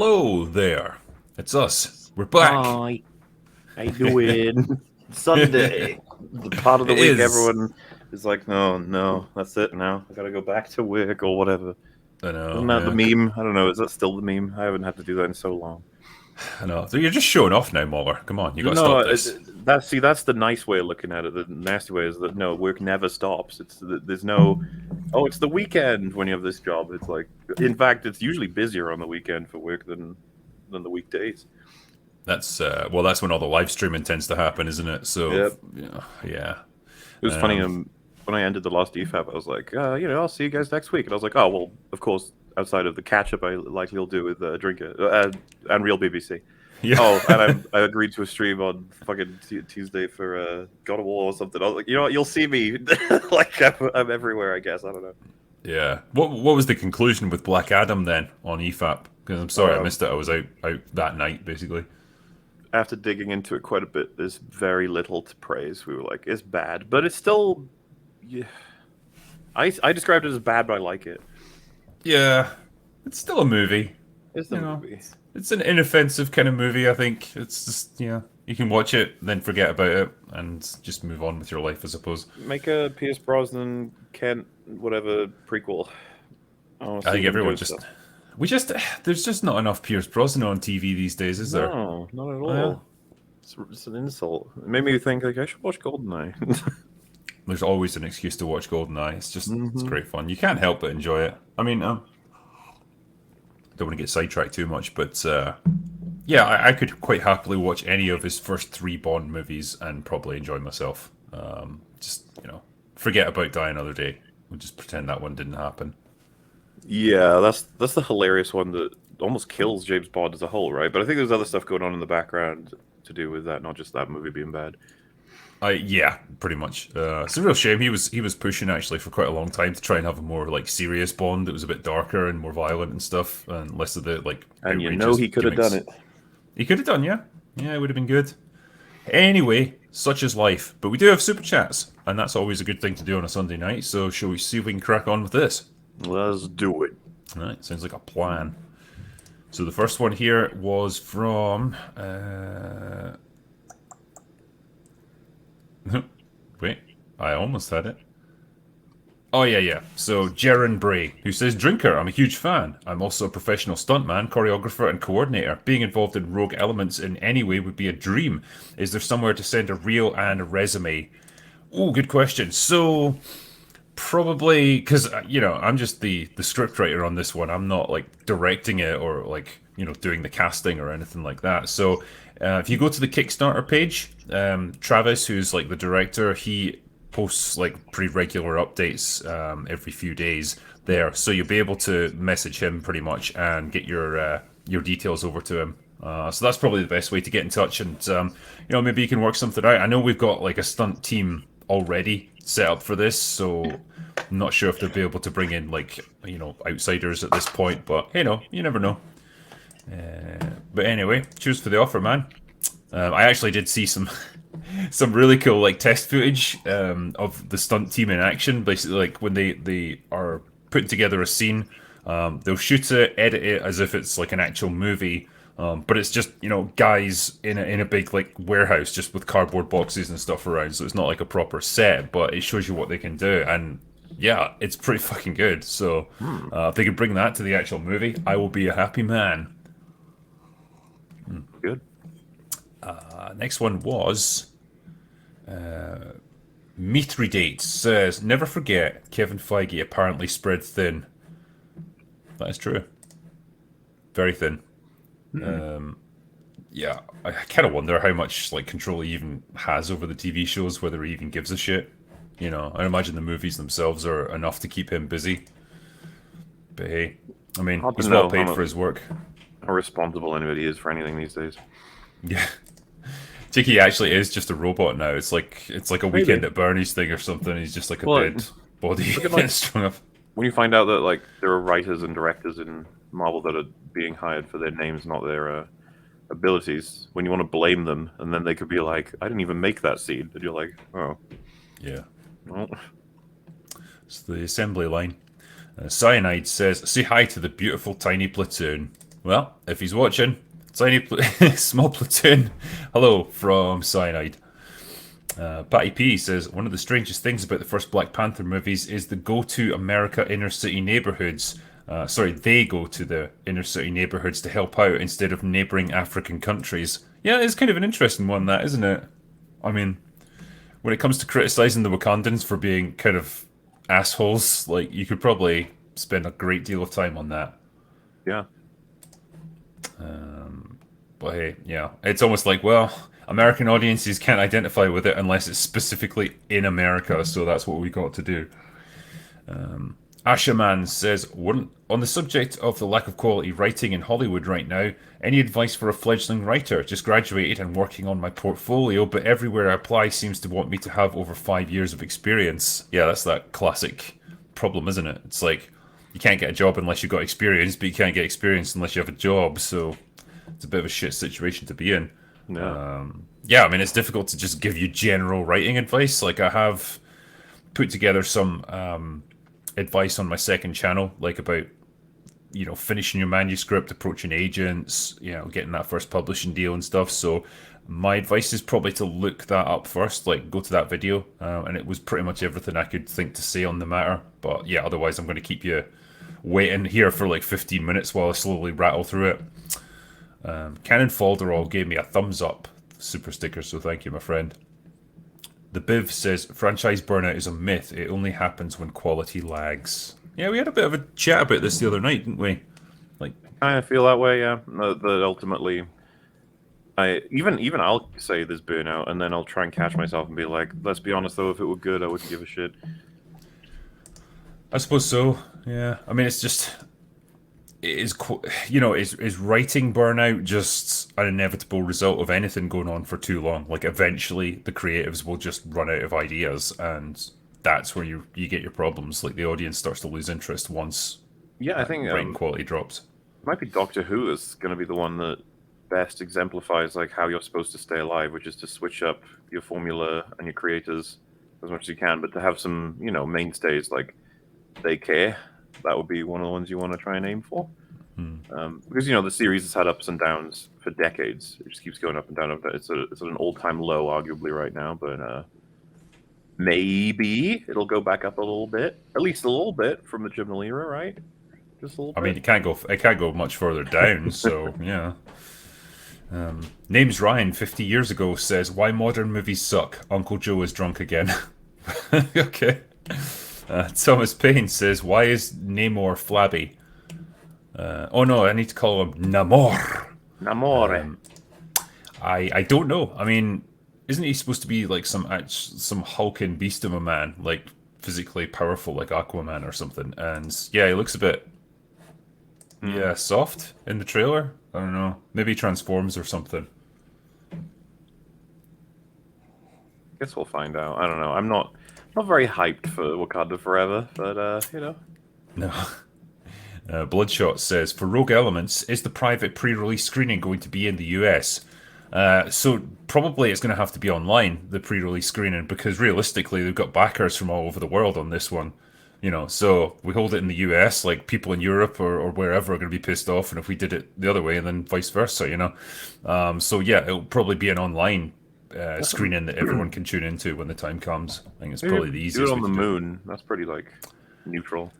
Hello there. It's us. We're back. Hi. How you doing? Sunday. The part of the It week is. everyone is like, no, that's it now. I gotta go back to work or whatever. I know. Isn't that the meme? I don't know. Is that still the meme? I haven't had to do that in so long. I know. So you're just showing off now, Muller. Come on, you got to No, stop this. that's the nice way of looking at it. The nasty way is that no, work never stops. There's no, oh, it's the weekend when you have this job. It's like, in fact, it's usually busier on the weekend for work than the weekdays. That's that's when all the live streaming tends to happen, isn't it? So Yep. yeah. It was funny. When I ended the last EFAP, I was like, I'll see you guys next week. And I was like, oh well, of course. Outside of the catch up, I likely will do with Drinker and Real BBC. Yeah. Oh, and I agreed to a stream on fucking Tuesday for God of War or something. I was like, you know what, you'll see me. Like I'm everywhere, I guess. I don't know. Yeah. What was the conclusion with Black Adam then on EFAP? Because I'm sorry I missed it. I was out that night basically. After digging into it quite a bit, there's very little to praise. We were like, it's bad, but it's still. Yeah. I described it as bad, but I like it. Yeah, it's still a movie. It's the movie. It's an inoffensive kind of movie, I think. It's just, you can watch it, then forget about it, and just move on with your life, I suppose. Make a Pierce Brosnan, Kent, whatever prequel. I think everyone there's just not enough Pierce Brosnan on TV these days, is there? No, not at all. Yeah. It's an insult. It made me think, like, I should watch GoldenEye. There's always an excuse to watch GoldenEye. It's just, it's great fun. You can't help but enjoy it. I mean, don't want to get sidetracked too much, but I could quite happily watch any of his first 3 Bond movies and probably enjoy myself. Just, forget about Die Another Day. We'll just pretend that one didn't happen. Yeah, that's the hilarious one that almost kills James Bond as a whole, right? But I think there's other stuff going on in the background to do with that, not just that movie being bad. Yeah, pretty much. It's a real shame. He was pushing actually for quite a long time to try and have a more like serious Bond that was a bit darker and more violent and stuff, and less of the like. And he could have done it. He could have done, yeah. It would have been good. Anyway, such is life. But we do have super chats, and that's always a good thing to do on a Sunday night. So shall we see if we can crack on with this? Let's do it. All right, sounds like a plan. So the first one here was from. Wait, I almost had it. Oh, yeah. So, Jaron Bray, who says, Drinker, I'm a huge fan. I'm also a professional stuntman, choreographer, and coordinator. Being involved in rogue elements in any way would be a dream. Is there somewhere to send a reel and a resume? Oh, good question. So, probably, because, I'm just the scriptwriter on this one. I'm not, like, directing it or, like, doing the casting or anything like that. So, if you go to the Kickstarter page, Travis, who's, like, the director, he posts like pretty regular updates every few days there, so you'll be able to message him pretty much and get your details over to him. So that's probably the best way to get in touch, and maybe you can work something out. I know we've got like a stunt team already set up for this, so I'm not sure if they'll be able to bring in like outsiders at this point, but you never know. But anyway, cheers for the offer, man. I actually did see some really cool like test footage of the stunt team in action. Basically, like when they are putting together a scene, they'll shoot it, edit it as if it's like an actual movie, but it's just guys in a big like warehouse just with cardboard boxes and stuff around. So it's not like a proper set, but it shows you what they can do, and yeah, it's pretty fucking good. So if they can bring that to the actual movie, I will be a happy man. Good. Next one was Mithridate says, never forget Kevin Feige apparently spread thin. That is true. Very thin. Yeah, I kind of wonder how much like control he even has over the TV shows, whether he even gives a shit. I imagine the movies themselves are enough to keep him busy. But hey, I mean, he's well paid for his work. How responsible anybody is for anything these days. Yeah. Tiki actually is just a robot now. It's like a Weekend at Bernie's thing or something. He's just like a dead body strung up. When you find out that like there are writers and directors in Marvel that are being hired for their names, not their abilities, when you want to blame them, and then they could be like, "I didn't even make that scene," and you're like, "Oh, yeah." Well. It's the assembly line. Cyanide says, "Say hi to the beautiful tiny platoon." Well, if he's watching, small platoon. Hello from Cyanide. Patty P says one of the strangest things about the first Black Panther movies is the go to America inner city neighborhoods. They go to the inner city neighborhoods to help out instead of neighboring African countries. Yeah, it's kind of an interesting one, that isn't it? I mean, when it comes to criticizing the Wakandans for being kind of assholes, like you could probably spend a great deal of time on that. Yeah. But hey, yeah, it's almost like, well, American audiences can't identify with it unless it's specifically in America, so that's what we got to do. Ashaman says, on the subject of the lack of quality writing in Hollywood right now, any advice for a fledgling writer? Just graduated and working on my portfolio, but everywhere I apply seems to want me to have over 5 years of experience. Yeah, that's that classic problem, isn't it? It's like, you can't get a job unless you've got experience, but you can't get experience unless you have a job, so it's a bit of a shit situation to be in. Yeah. Yeah, I mean, it's difficult to just give you general writing advice. Like, I have put together some advice on my second channel, like about finishing your manuscript, approaching agents, getting that first publishing deal and stuff. So my advice is probably to look that up first, like go to that video, and it was pretty much everything I could think to say on the matter. But yeah, otherwise I'm going to keep you waiting here for like 15 minutes while I slowly rattle through it. Cannon Falderall gave me a thumbs up super sticker, so thank you, my friend. The Biv says franchise burnout is a myth. It only happens when quality lags. Yeah, we had a bit of a chat about this the other night, didn't we? Like, I feel that way. Yeah. That ultimately, I'll say there's burnout, and then I'll try and catch myself and be like, let's be honest though, if it were good, I wouldn't give a shit. I suppose so. Yeah. I mean, it's just is writing burnout just an inevitable result of anything going on for too long? Like, eventually the creatives will just run out of ideas, and that's where you get your problems. Like, the audience starts to lose interest once Yeah, I think writing quality drops. it might be Doctor Who is going to be the one that best exemplifies like how you're supposed to stay alive, which is to switch up your formula and your creators as much as you can, but to have some mainstays like they care. That would be one of the ones you want to try and aim for. Because the series has had ups and downs for decades. It just keeps going up and down. It's at an all-time low, arguably right now, but maybe it'll go back up a little bit, at least a little bit from the Chibnall era, right? Just a little I bit. mean, it can't go much further down. So yeah. Name's Ryan. 50 years ago says, "Why modern movies suck. Uncle Joe is drunk again." Okay. Thomas Payne says, "Why is Namor flabby?" Oh no, I need to call him Namor. Namore. I don't know. I mean, isn't he supposed to be like some hulking beast of a man, like physically powerful, like Aquaman or something? And yeah, he looks a bit soft in the trailer. I don't know. Maybe he transforms or something. Guess we'll find out. I don't know. I'm not very hyped for Wakanda Forever, but No. Bloodshot says, for Rogue Elements, is the private pre-release screening going to be in the US? So probably it's going to have to be online, the pre-release screening, because realistically they've got backers from all over the world on this one. So we hold it in the US, like people in Europe or wherever are going to be pissed off, and if we did it the other way, and then vice versa, So yeah, it'll probably be an online screening that everyone can tune into when the time comes. I think it's probably the easiest. Do it on the moon. That's pretty like neutral.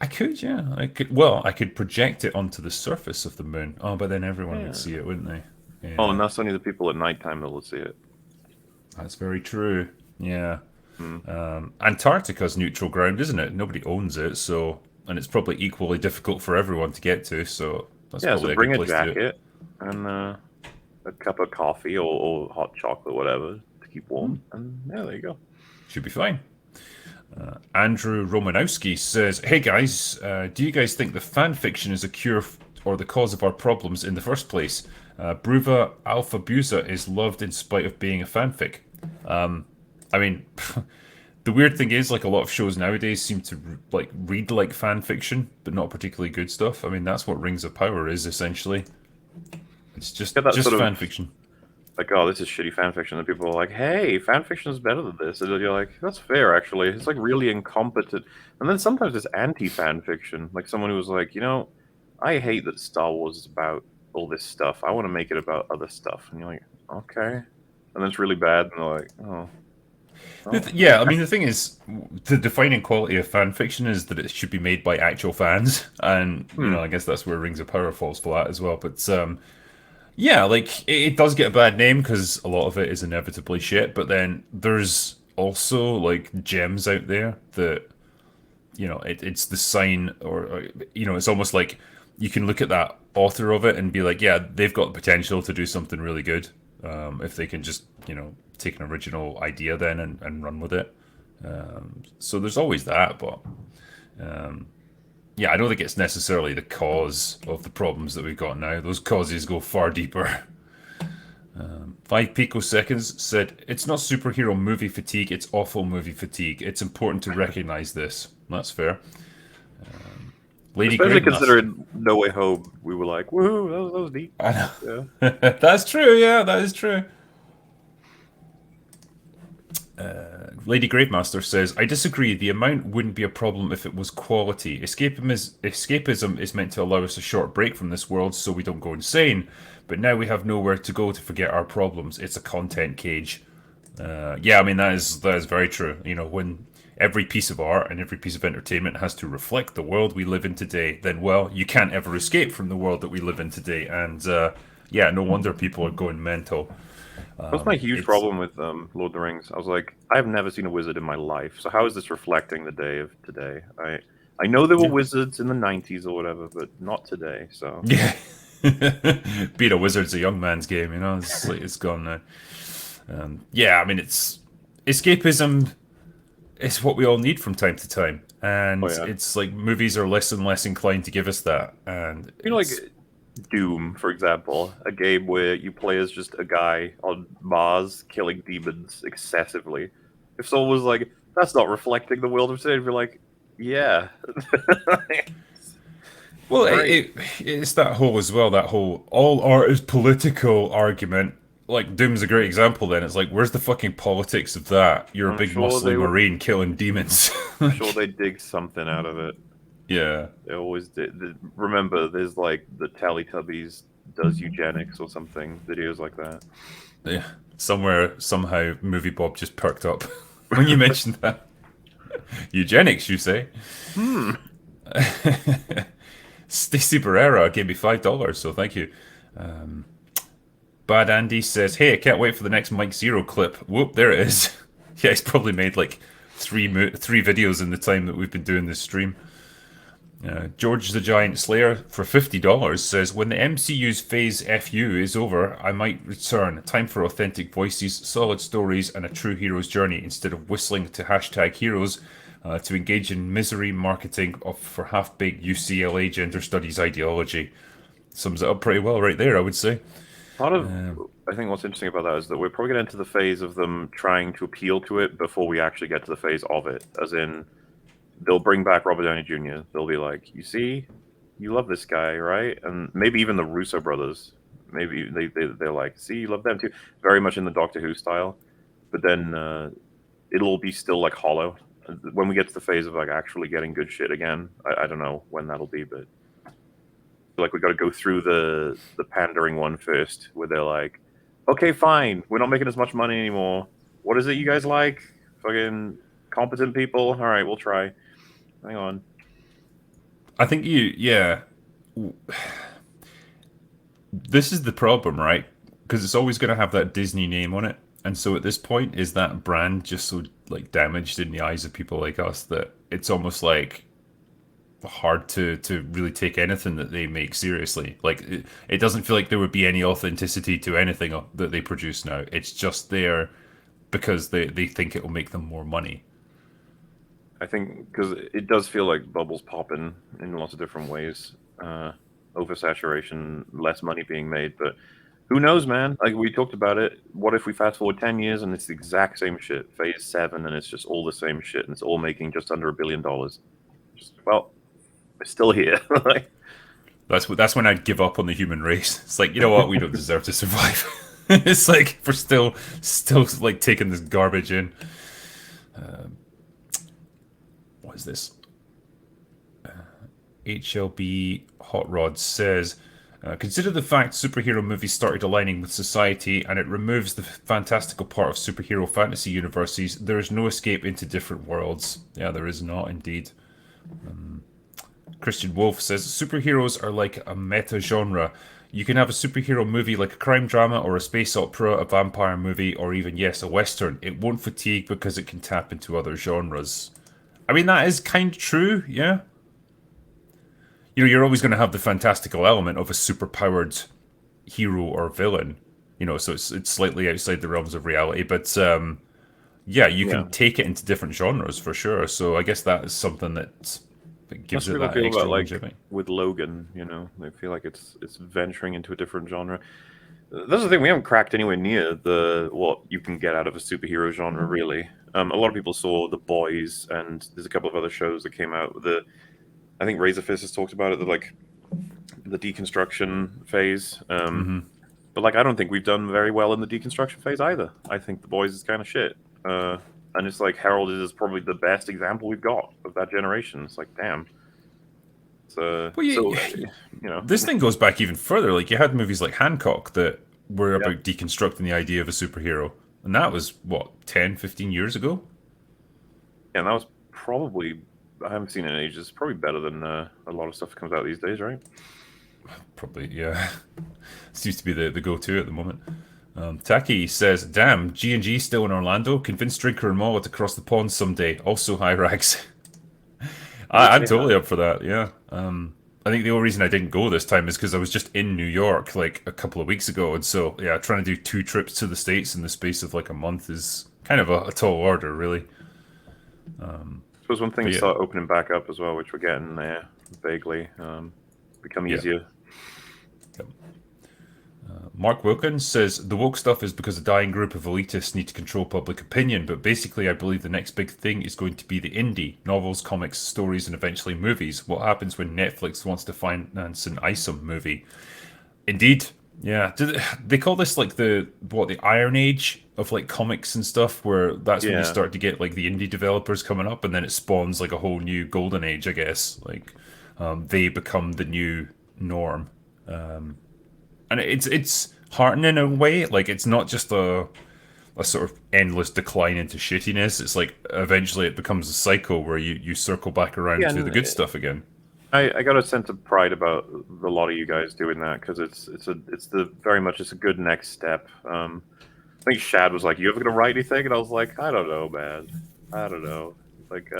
I could, yeah. I could project it onto the surface of the moon. Oh, but then everyone would see it, wouldn't they? Yeah. Oh, and that's only the people at nighttime that will see it. That's very true. Yeah. Antarctica's neutral ground, isn't it? Nobody owns it, and it's probably equally difficult for everyone to get to. So that's probably so bring a good a place to do it. jacket and a cup of coffee or hot chocolate, whatever, to keep warm. And yeah, there you go. Should be fine. Andrew Romanowski says, "Hey guys, do you guys think the fan fiction is a cure or the cause of our problems in the first place? Bruva Alpha Busa is loved in spite of being a fanfic." I mean, the weird thing is, like, a lot of shows nowadays seem to like read like fan fiction, but not particularly good stuff. I mean, that's what Rings of Power is essentially. It's just fan fiction. Like, oh, this is shitty fanfiction. And people are like, hey, fanfiction is better than this. And you're like, that's fair, actually. It's like really incompetent. And then sometimes it's anti-fanfiction. Like someone who was like, I hate that Star Wars is about all this stuff. I want to make it about other stuff. And you're like, okay. And then it's really bad, and they're like, oh. Yeah, I mean, the thing is, the defining quality of fan fiction is that it should be made by actual fans, and I guess that's where Rings of Power falls flat as well. But yeah, like it does get a bad name because a lot of it is inevitably shit. But then there's also like gems out there that it's the sign, or it's almost like you can look at that author of it and be like, yeah, they've got the potential to do something really good if they can just take an original idea then and run with it. So there's always that, but yeah, I don't think it's necessarily the cause of the problems that we've got now. Those causes go far deeper. 5 picoseconds said, it's not superhero movie fatigue, it's awful movie fatigue. It's important to recognize this. That's fair. Lady Especially Greatness. considering No Way Home, we were like, woohoo, that was neat. I know. Yeah. That's true, yeah, that is true. Lady Gravemaster says, I disagree. The amount wouldn't be a problem if it was quality. Escapism is meant to allow us a short break from this world so we don't go insane. But now we have nowhere to go to forget our problems. It's a content cage. Yeah, I mean, that is very true. When every piece of art and every piece of entertainment has to reflect the world we live in today, then, well, you can't ever escape from the world that we live in today. And, yeah, no wonder people are going mental. That's my huge problem with Lord of the Rings. I was like, I've never seen a wizard in my life, so how is this reflecting the day of today? I know there were wizards in the 90s or whatever, but not today, so... Yeah. Being a wizard's a young man's game, it's gone now. Yeah, I mean, it's escapism is what we all need from time to time, and it's like movies are less and less inclined to give us that. And like Doom, for example, a game where you play as just a guy on Mars killing demons excessively. If someone was like, that's not reflecting the world of today, you'd be like, yeah. Well, it's that whole all art is political argument. Like, Doom's a great example then. It's like, where's the fucking politics of that? You're a big muscly marine killing demons. I'm sure they dig something out of it. Yeah. They always did. Remember, there's like the Teletubbies does eugenics or something, videos like that. Yeah. Somehow, Movie Bob just perked up when you mentioned that. Eugenics, you say? Stacey Barrera gave me $5, so thank you. Bad Andy says, hey, I can't wait for the next Mike Zero clip. Whoop, there it is. Yeah, he's probably made like three videos in the time that we've been doing this stream. George the Giant Slayer for $50 says, when the MCU's Phase FU is over, I might return. Time for authentic voices, solid stories, and a true hero's journey instead of whistling to #heroes to engage in misery marketing for half-baked UCLA gender studies ideology. Sums it up pretty well right there, I would say. I think what's interesting about that is that we're probably going to enter the phase of them trying to appeal to it before we actually get to the phase of it. As in, they'll bring back Robert Downey Jr. They'll be like, you see, you love this guy, right? And maybe even the Russo brothers. Maybe they're like, see, you love them too. Very much in the Doctor Who style. But then it'll be still like hollow. When we get to the phase of like actually getting good shit again, I don't know when that'll be, but like we got to go through the pandering one first, where they're like, okay, fine, we're not making as much money anymore. What is it you guys like? Fucking competent people? All right, we'll try. Hang on. I think this is the problem, right? Because it's always going to have that Disney name on it. And so at this point, is that brand just so like damaged in the eyes of people like us that it's almost like hard to really take anything that they make seriously? Like it doesn't feel like there would be any authenticity to anything that they produce now. It's just there because they think it will make them more money. I think because it does feel like bubbles popping in lots of different ways. Oversaturation, less money being made, but who knows, man? Like we talked about it. What if we fast forward 10 years and it's the exact same shit? Phase 7 and it's just all the same shit and it's all making just under $1 billion. Well, we're still here. That's when I'd give up on the human race. It's like, you know what? We don't deserve to survive. It's like we're still like taking this garbage in. What is this? HLB Hot Rod says, consider the fact superhero movies started aligning with society and it removes the fantastical part of superhero fantasy universes. There is no escape into different worlds. Yeah, there is not indeed. Christian Wolf says, superheroes are like a meta genre. You can have a superhero movie like a crime drama or a space opera, a vampire movie, or even, yes, a western. It won't fatigue because it can tap into other genres. I mean, that is kind of true, yeah. You know, you're always going to have the fantastical element of a superpowered hero or villain. You know, so it's slightly outside the realms of reality, but yeah, you Yeah. can take it into different genres for sure. So I guess that is something that gives That's what it people that feel extra about like longevity. with Logan. You know, they feel like it's venturing into a different genre. That's the thing, we haven't cracked anywhere near the what you can get out of a superhero genre, really. A lot of people saw The Boys, and there's a couple of other shows that came out. I think Razorfist has talked about it, the deconstruction phase. But like, I don't think we've done very well in the deconstruction phase either. I think The Boys is kind of shit. And it's like Heralded is probably the best example we've got of that generation. It's like, damn. So, Well, you know, this thing goes back even further. Like you had movies like Hancock that were yeah, about deconstructing the idea of a superhero, and that was what 10, 15 years ago. and that was probably, I haven't seen it in ages. Probably better than a lot of stuff that comes out these days, right? Probably, yeah. Seems to be the go-to at the moment. Taki says, "Damn, G&G still in Orlando. Convince Drinker and Mollet to cross the pond someday. Also, high rags." I'm totally up for that. Yeah. I think the only reason I didn't go this time is because I was just in New York like a couple of weeks ago, and so yeah, trying to do 2 trips to the States in the space of like a month is kind of a tall order, really. I suppose when things yeah. start opening back up as well, which we're getting there vaguely, become Yeah. easier. Mark Wilkins says the woke stuff is because a dying group of elitists need to control public opinion, but basically I believe the next big thing is going to be the indie novels, comics, stories, and eventually movies. What happens when Netflix wants to finance an ISOM movie? Indeed, yeah. They call this like the Iron Age of like comics and stuff, where that's when you Yeah. start to get like the indie developers coming up, and then it spawns like a whole new golden age, I guess. Like they become the new norm. And it's heartening in a way. Like it's not just a sort of endless decline into shittiness. It's like eventually it becomes a cycle where you circle back around Yeah, to the and good stuff again. I got a sense of pride about a lot of you guys doing that because it's the very much it's a good next step. I think Shad was like, "You ever gonna write anything?" And I was like, "I don't know, man. I don't know." Like,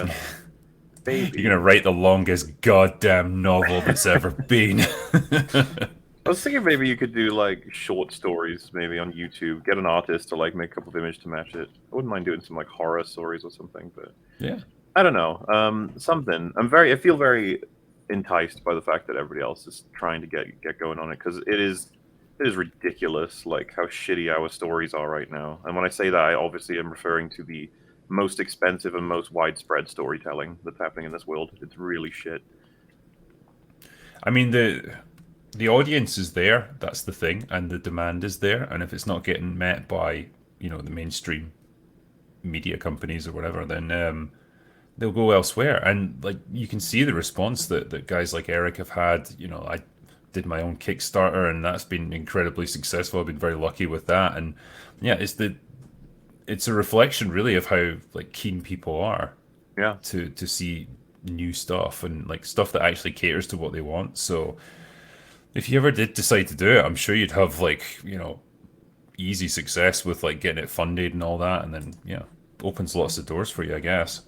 baby. You're gonna write the longest goddamn novel that's ever been. I was thinking maybe you could do like short stories, maybe on YouTube. Get an artist to like make a couple of images to match it. I wouldn't mind doing some like horror stories or something, but Yeah. I don't know. Something. I feel very enticed by the fact that everybody else is trying to get going on it because it is ridiculous, like how shitty our stories are right now. And when I say that, I obviously am referring to the most expensive and most widespread storytelling that's happening in this world. It's really shit. I mean the audience is there, that's the thing, and the demand is there, and if it's not getting met by, the mainstream media companies or whatever, then they'll go elsewhere. And like you can see the response that guys like Eric have had. I did my own Kickstarter and that's been incredibly successful. I've been very lucky with that. And yeah, it's a reflection really of how like keen people are Yeah. to see new stuff and like stuff that actually caters to what they want. So if you ever did decide to do it, I'm sure you'd have like, easy success with like getting it funded and all that, and then yeah, opens lots of doors for you, I guess.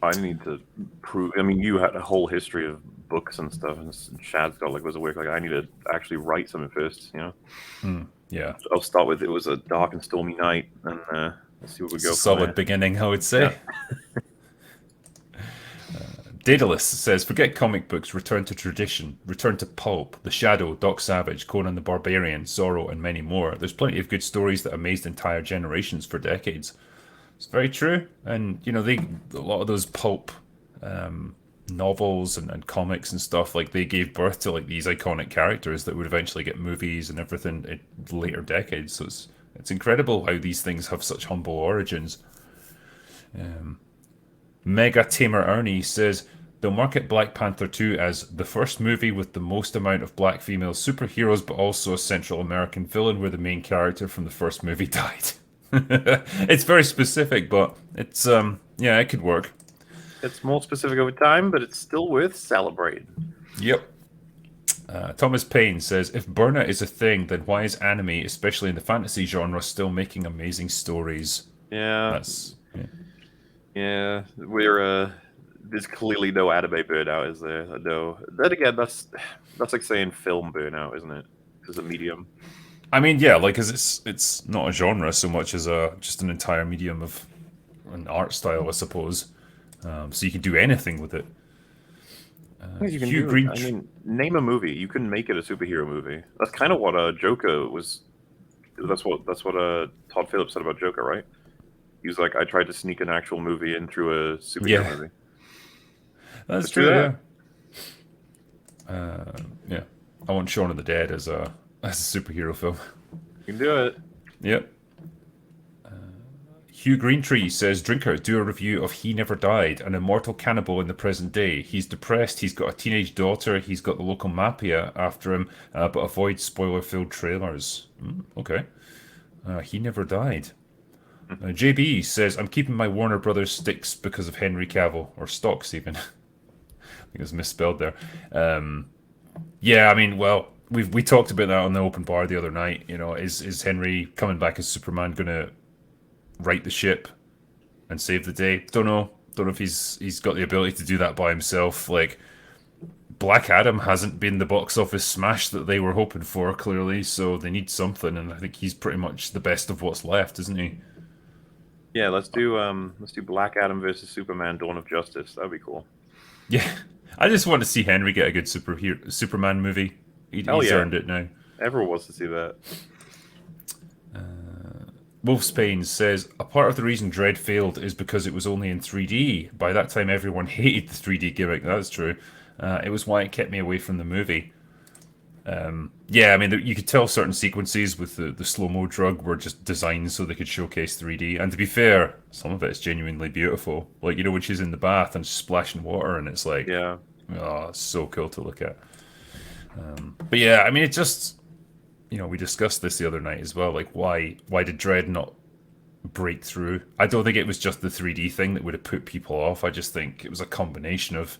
I need to prove. I mean, you had a whole history of books and stuff, and Shad's got like was a work. Like, I need to actually write something first. Yeah. I'll start with it was a dark and stormy night, and let's see what we It's go a from solid there. beginning, I would say. Daedalus says, forget comic books, return to tradition, return to pulp, The Shadow, Doc Savage, Conan the Barbarian, Zorro, and many more. There's plenty of good stories that amazed entire generations for decades. It's very true. And, a lot of those pulp novels and comics and stuff, like they gave birth to like these iconic characters that would eventually get movies and everything in later decades. So it's incredible how these things have such humble origins. Mega Tamer Ernie says, They'll market Black Panther 2 as the first movie with the most amount of black female superheroes, but also a Central American villain where the main character from the first movie died. It's very specific, but it's yeah, it could work. It's more specific over time, but it's still worth celebrating. Yep. Thomas Payne says, if Burnout is a thing, then why is anime, especially in the fantasy genre, still making amazing stories? Yeah. That's Yeah. There's clearly no anime burnout, is there? No. Then again, that's like saying film burnout, isn't it? As a medium. I mean, yeah, like, 'cause it's not a genre so much as just an entire medium of an art style, I suppose. So you can do anything with it. Things you can Hugh do. Green. I mean, name a movie. You can make it a superhero movie. That's kind of what Joker was. That's what Todd Phillips said about Joker, right? He was like, I tried to sneak an actual movie in through a superhero movie. That's Let's true. do Yeah. that. Yeah. I want Shaun of the Dead as a superhero film. You can do it. Yep. Hugh Greentree says, Drinker, do a review of He Never Died, an immortal cannibal in the present day. He's depressed, he's got a teenage daughter, he's got the local mafia after him, but avoid spoiler-filled trailers. Okay. He Never Died. JB says, I'm keeping my Warner Brothers sticks because of Henry Cavill, or stocks even. I think it was misspelled there. Yeah, I mean, well, we talked about that on the open bar the other night. You know, is Henry coming back as Superman going to right the ship and save the day? Don't know if he's got the ability to do that by himself. Like, Black Adam hasn't been the box office smash that they were hoping for, clearly, so they need something, and I think he's pretty much the best of what's left, isn't he? Yeah, let's do Black Adam versus Superman: Dawn of Justice. That'd be cool. Yeah, I just want to see Henry get a good Superman movie. He's earned it now. Everyone wants to see that. Wolf's Pain says, a part of the reason Dread failed is because it was only in 3D. By that time, everyone hated the 3D gimmick. That's true. It was why it kept me away from the movie. Yeah, I mean, you could tell certain sequences with the slow-mo drug were just designed so they could showcase 3D. And to be fair, some of it is genuinely beautiful. Like, you know, when she's in the bath and splashing water, and it's like, Yeah. oh, it's so cool to look at. But yeah, I mean, it just... You know, we discussed this the other night as well. Like, why did Dread not break through? I don't think it was just the 3D thing that would have put people off. I just think it was a combination of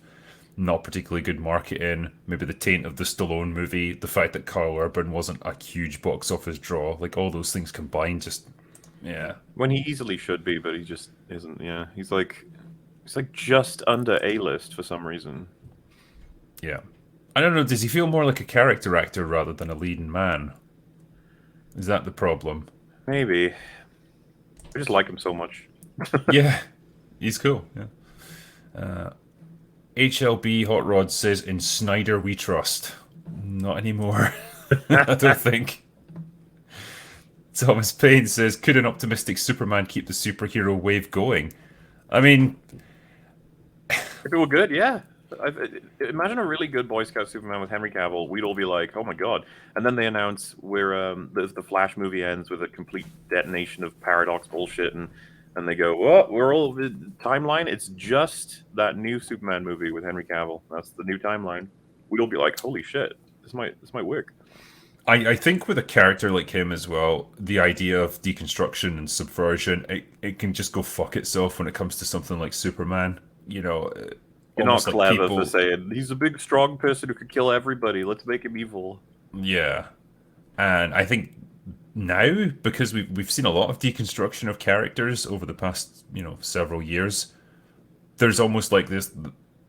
not particularly good marketing, maybe the taint of the Stallone movie, the fact that Carl Urban wasn't a huge box office draw. Like, all those things combined, just yeah. When he easily should be, but he just isn't. Yeah, he's like just under A-list for some reason. Yeah. I don't know, does he feel more like a character actor rather than a leading man? Is that the problem? Maybe. I just like him so much. Yeah, he's cool. Yeah. HLB Hot Rod says, in Snyder we trust. Not anymore. I don't think. Thomas Payne says, could an optimistic Superman keep the superhero wave going? I mean... If it were good, yeah. Imagine a really good Boy Scout Superman with Henry Cavill. We'd all be like, "Oh my god!" And then they announce where the Flash movie ends with a complete detonation of paradox bullshit, and they go, "Well, we're all the timeline. It's just that new Superman movie with Henry Cavill. That's the new timeline." We'd all be like, "Holy shit! This might work." I think with a character like him as well, the idea of deconstruction and subversion, it can just go fuck itself when it comes to something like Superman. You know. You're not clever for saying he's a big, strong person who could kill everybody. Let's make him evil. Yeah, and I think now, because we've seen a lot of deconstruction of characters over the past several years, there's almost like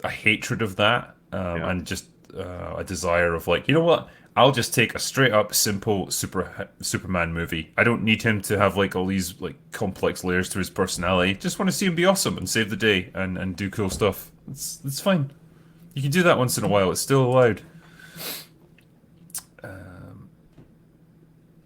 a hatred of that, and just a desire of like, you know what? I'll just take a straight up simple Superman movie. I don't need him to have like all these like complex layers to his personality. Just want to see him be awesome and save the day and do cool stuff. It's fine. You can do that once in a while. It's still allowed.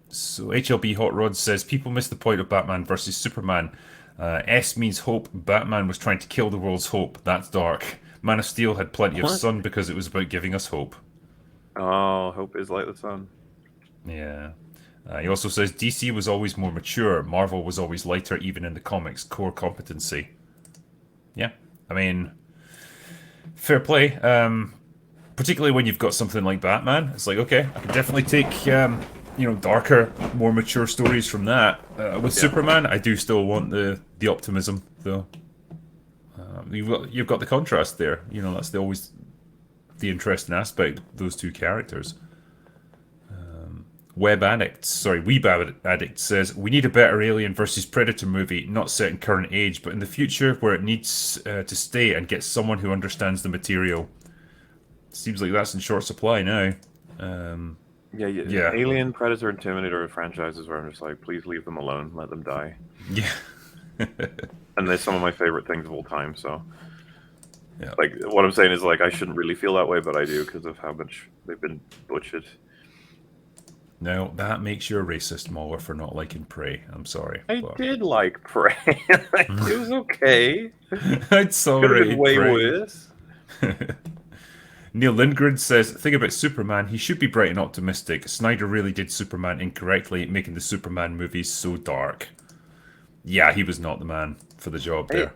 So HLB Hot Rod says people miss the point of Batman versus Superman. S means hope. Batman was trying to kill the world's hope. That's dark. Man of Steel had plenty of sun because it was about giving us hope. Oh, hope is like the sun. Yeah. He also says DC was always more mature. Marvel was always lighter, even in the comics. Core competency. Yeah. I mean, Fair play. Particularly when you've got something like Batman, it's like, okay, I can definitely take darker, more mature stories from that. With Yeah. Superman, I do still want the optimism, though. You've got the contrast there. That's always the interesting aspect of those two characters. Weeb Addict says, we need a better Alien versus Predator movie, not set in current age, but in the future where it needs to stay and get someone who understands the material. Seems like that's in short supply now. Yeah. Alien, Predator, and Terminator franchises where I'm just like, please leave them alone, let them die. Yeah. And they're some of my favorite things of all time, so... Yeah. Like, what I'm saying is, like, I shouldn't really feel that way, but I do because of how much they've been butchered. No, that makes you a racist, Mauler, for not liking Prey. I'm sorry. I did like Prey. It was okay. It's Could have been way worse. Neil Lindgren says, thing about Superman, he should be bright and optimistic. Snyder really did Superman incorrectly, making the Superman movies so dark. Yeah, he was not the man for the job there.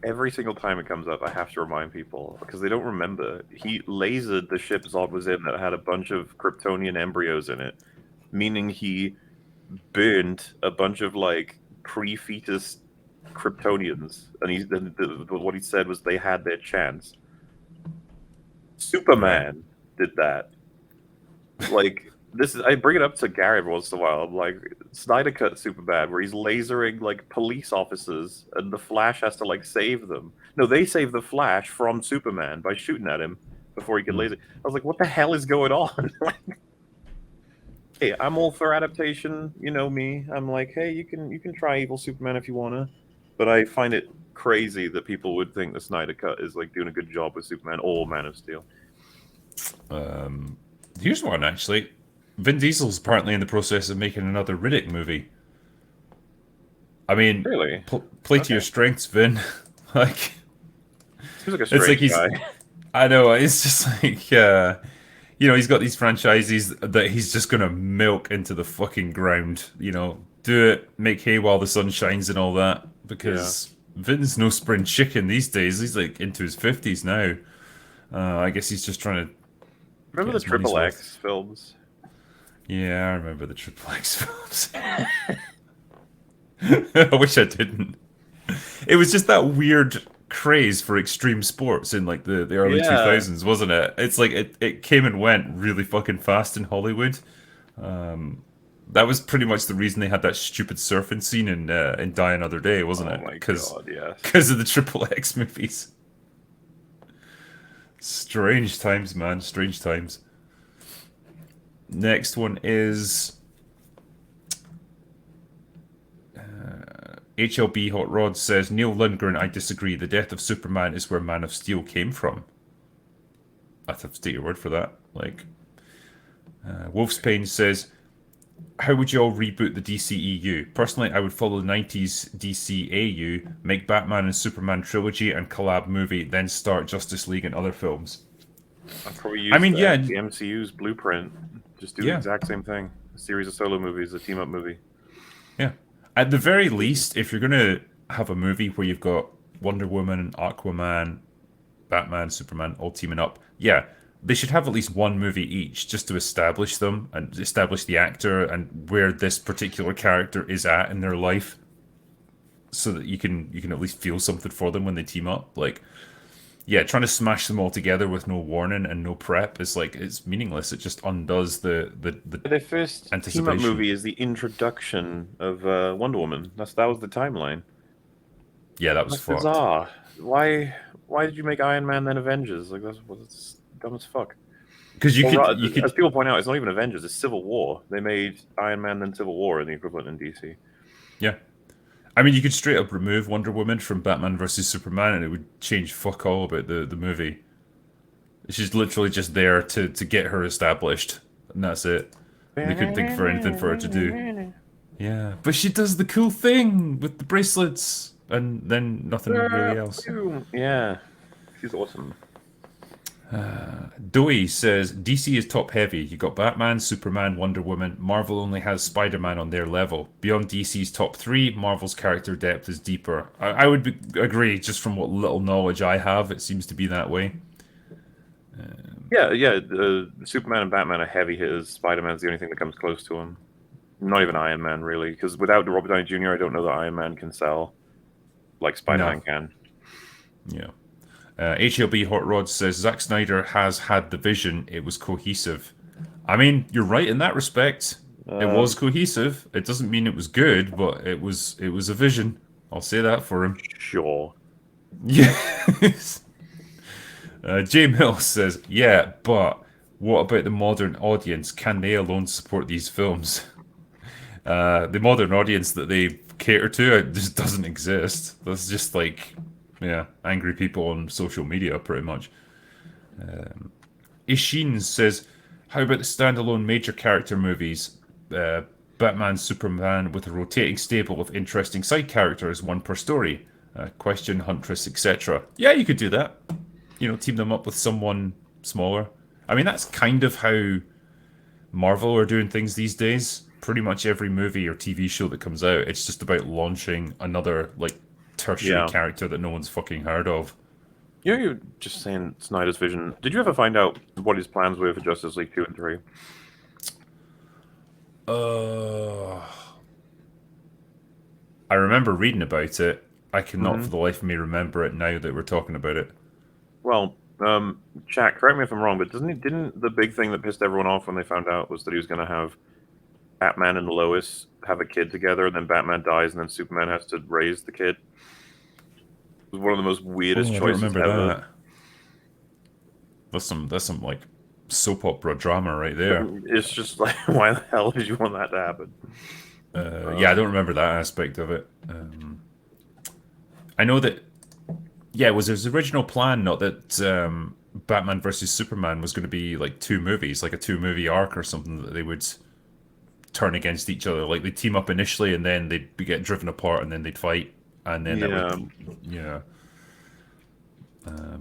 Every single time it comes up, I have to remind people, because they don't remember. He lasered the ship Zod was in that had a bunch of Kryptonian embryos in it, meaning he burned a bunch of, like, pre-fetus Kryptonians. And what he said was they had their chance. Superman did that. Like, I bring it up to Gary every once in a while. I'm like, Snyder cut Superman, where he's lasering, like, police officers, and the Flash has to, like, save them. No, they save the Flash from Superman by shooting at him before he can laser. I was like, what the hell is going on? Hey, I'm all for adaptation. You know me. I'm like, hey, you can try evil Superman if you wanna. But I find it crazy that people would think the Snyder cut is, like, doing a good job with Superman or Man of Steel. Here's one, actually. Vin Diesel's apparently in the process of making another Riddick movie. I mean, Really? Play to your strengths, Vin. Like, seems like a strange guy. I know, it's just like, he's got these franchises that he's just gonna milk into the fucking ground. Do it, make hay while the sun shines and all that. Because Vin's no spring chicken these days. He's like into his 50s now. I guess he's just trying to. Remember the Triple X films? Yeah, I remember the Triple X films. I wish I didn't. It was just that weird craze for extreme sports in like the early 2000s, wasn't it? It's like it came and went really fucking fast in Hollywood. That was pretty much the reason they had that stupid surfing scene in Die Another Day, wasn't it? Oh my god, yeah. Because of the Triple X movies. Strange times, man. Strange times. Next one is HLB Hot Rod says, Neil Lundgren, I disagree. The death of Superman is where Man of Steel came from. I'd have to take your word for that. Like, Wolf's Pain says, how would you all reboot the DCEU? Personally, I would follow the 90s DCEU, make Batman and Superman trilogy and collab movie, then start Justice League and other films. I'd probably use the MCU's blueprint. Just do the exact same thing. A series of solo movies, a team-up movie. Yeah. At the very least, if you're going to have a movie where you've got Wonder Woman, Aquaman, Batman, Superman all teaming up, they should have at least one movie each just to establish them and establish the actor and where this particular character is at in their life, so that you can at least feel something for them when they team up. Like, trying to smash them all together with no warning and no prep is like, it's meaningless. It just undoes the first team-up movie is the introduction of Wonder Woman. That was the timeline. Yeah, that was fucked. Bizarre. Why did you make Iron Man then Avengers? Like, that's dumb as fuck. Because you could, as people point out, it's not even Avengers, it's Civil War. They made Iron Man then Civil War in the equivalent in DC. Yeah. I mean, you could straight up remove Wonder Woman from Batman versus Superman and it would change fuck all about the movie. She's literally just there to get her established, and that's it. They couldn't think for anything for her to do. Yeah, but she does the cool thing with the bracelets, and then nothing really else. Yeah, she's awesome. Dewey says, DC is top heavy. You got Batman, Superman, Wonder Woman. Marvel only has Spider-Man on their level. Beyond DC's top three, Marvel's character depth is deeper. I would agree, just from what little knowledge I have, it seems to be that way. Yeah. Superman and Batman are heavy hitters. Spider-Man's the only thing that comes close to him. Not even Iron Man, really, because without Robert Downey Jr., I don't know that Iron Man can sell like No. Spider-Man can. Yeah. HLB Hot Rod says Zack Snyder has had the vision. It was cohesive. I mean, you're right in that respect. It was cohesive. It doesn't mean it was good, but it was a vision. I'll say that for him. Sure. Yes. Jay Mills says, yeah, but what about the modern audience? Can they alone support these films? The modern audience that they cater to just doesn't exist. That's just like, yeah, angry people on social media, pretty much. Ishin says, how about the standalone major character movies? Batman, Superman, with a rotating stable of interesting side characters, one per story. Question, Huntress, etc. Yeah, you could do that. You know, team them up with someone smaller. I mean, that's kind of how Marvel are doing things these days. Pretty much every movie or TV show that comes out, it's just about launching another, like, tertiary Yeah. character that no one's fucking heard of. You're just saying Snyder's vision. Did you ever find out what his plans were for Justice League 2 and 3? I remember reading about it. I cannot for the life of me remember it now that we're talking about it. Well, Jack, correct me if I'm wrong, but didn't the big thing that pissed everyone off when they found out was that he was going to have Batman and Lois have a kid together, and then Batman dies, and then Superman has to raise the kid? It was one of the most weirdest I don't choices remember ever. that. That's some like soap opera drama right there. It's just like, why the hell did you want that to happen? Yeah, I don't remember that aspect of it. I know that. Yeah, it was his original plan, not that Batman versus Superman was going to be like two movies, like a two-movie arc or something that they would turn against each other. Like they'd team up initially, and then they'd get driven apart, and then they'd fight, and then that Yeah. would, yeah.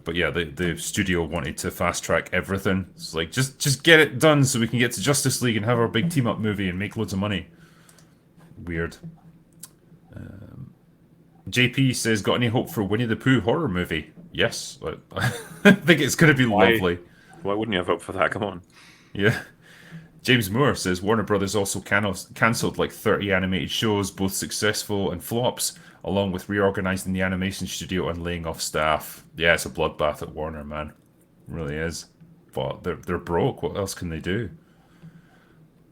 But yeah, the studio wanted to fast track everything. It's like just get it done so we can get to Justice League and have our big team up movie and make loads of money. Weird. JP says, got any hope for Winnie the Pooh horror movie? Yes, I think it's going to be lovely. Why wouldn't you have hope for that? Come on. Yeah. James Moore says Warner Brothers also cancelled like 30 animated shows, both successful and flops, along with reorganizing the animation studio and laying off staff. Yeah, it's a bloodbath at Warner, man. It really is. But they're broke. What else can they do?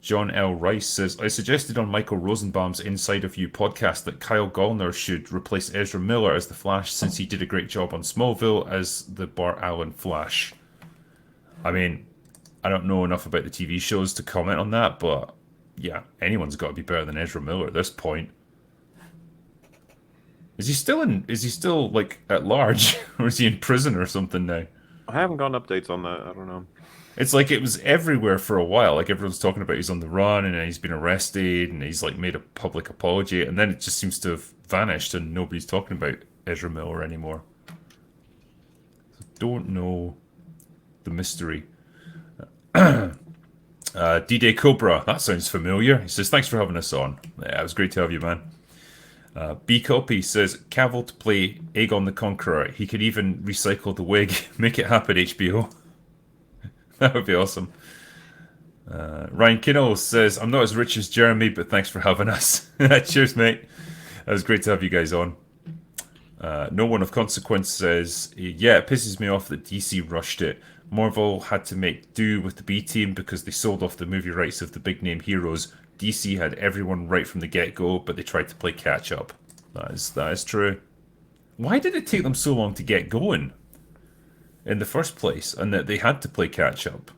John L. Rice says, I suggested on Michael Rosenbaum's Inside of You podcast that Kyle Gallner should replace Ezra Miller as the Flash since he did a great job on Smallville as the Bart Allen Flash. I mean, I don't know enough about the TV shows to comment on that, but yeah, anyone's got to be better than Ezra Miller at this point. Is he still like at large? Or is he in prison or something now? I haven't gotten updates on that. I don't know. It's like it was everywhere for a while. Like everyone's talking about he's on the run and he's been arrested and he's like made a public apology, and then it just seems to have vanished and nobody's talking about Ezra Miller anymore. Don't know the mystery. D-Day Cobra, that sounds familiar. He says, thanks for having us on. Yeah, it was great to have you, man. B Copy says, Cavill to play Aegon the Conqueror. He could even recycle the wig. Make it happen, HBO. That would be awesome. Ryan Kinnell says, I'm not as rich as Jeremy, but thanks for having us. Cheers, mate. It was great to have you guys on. No One of Consequence says, yeah, it pisses me off that DC rushed it. Marvel had to make do with the B team because they sold off the movie rights of the big name heroes. DC had everyone right from the get-go, but they tried to play catch-up. That is true. Why did it take them so long to get going in the first place, and that they had to play catch-up?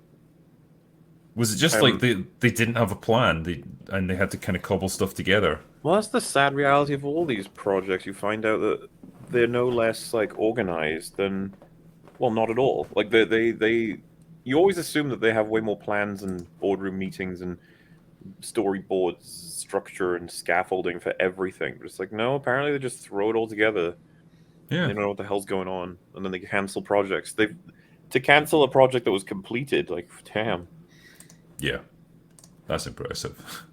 Was it just like they didn't have a plan, and they had to kind of cobble stuff together? Well, that's the sad reality of all these projects. You find out that they're no less like organized than, well, not at all. Like they you always assume that they have way more plans and boardroom meetings and storyboards, structure and scaffolding for everything. But it's like, no, apparently they just throw it all together. Yeah. They don't know what the hell's going on, and then they cancel projects. To cancel a project that was completed, like, damn. Yeah, that's impressive.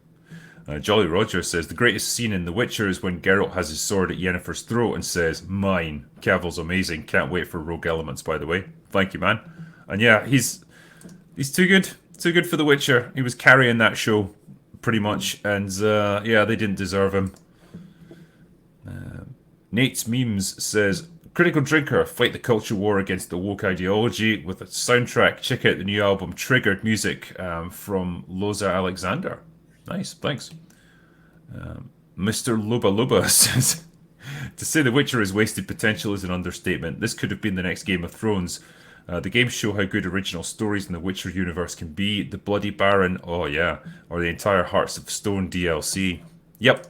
Jolly Roger says, the greatest scene in The Witcher is when Geralt has his sword at Yennefer's throat and says, mine. Cavill's amazing. Can't wait for Rogue Elements, by the way. Thank you, man. And yeah, he's He's too good. Too good for The Witcher. He was carrying that show, pretty much. And yeah, they didn't deserve him. Nate's Memes says, Critical Drinker, fight the culture war against the woke ideology with a soundtrack. Check out the new album, Triggered Music, from Loza Alexander. Nice, thanks. Mr. Luba Luba says, to say The Witcher is wasted potential is an understatement. This could have been the next Game of Thrones. The games show how good original stories in the Witcher universe can be. The Bloody Baron, oh yeah, or the entire Hearts of Stone DLC. Yep.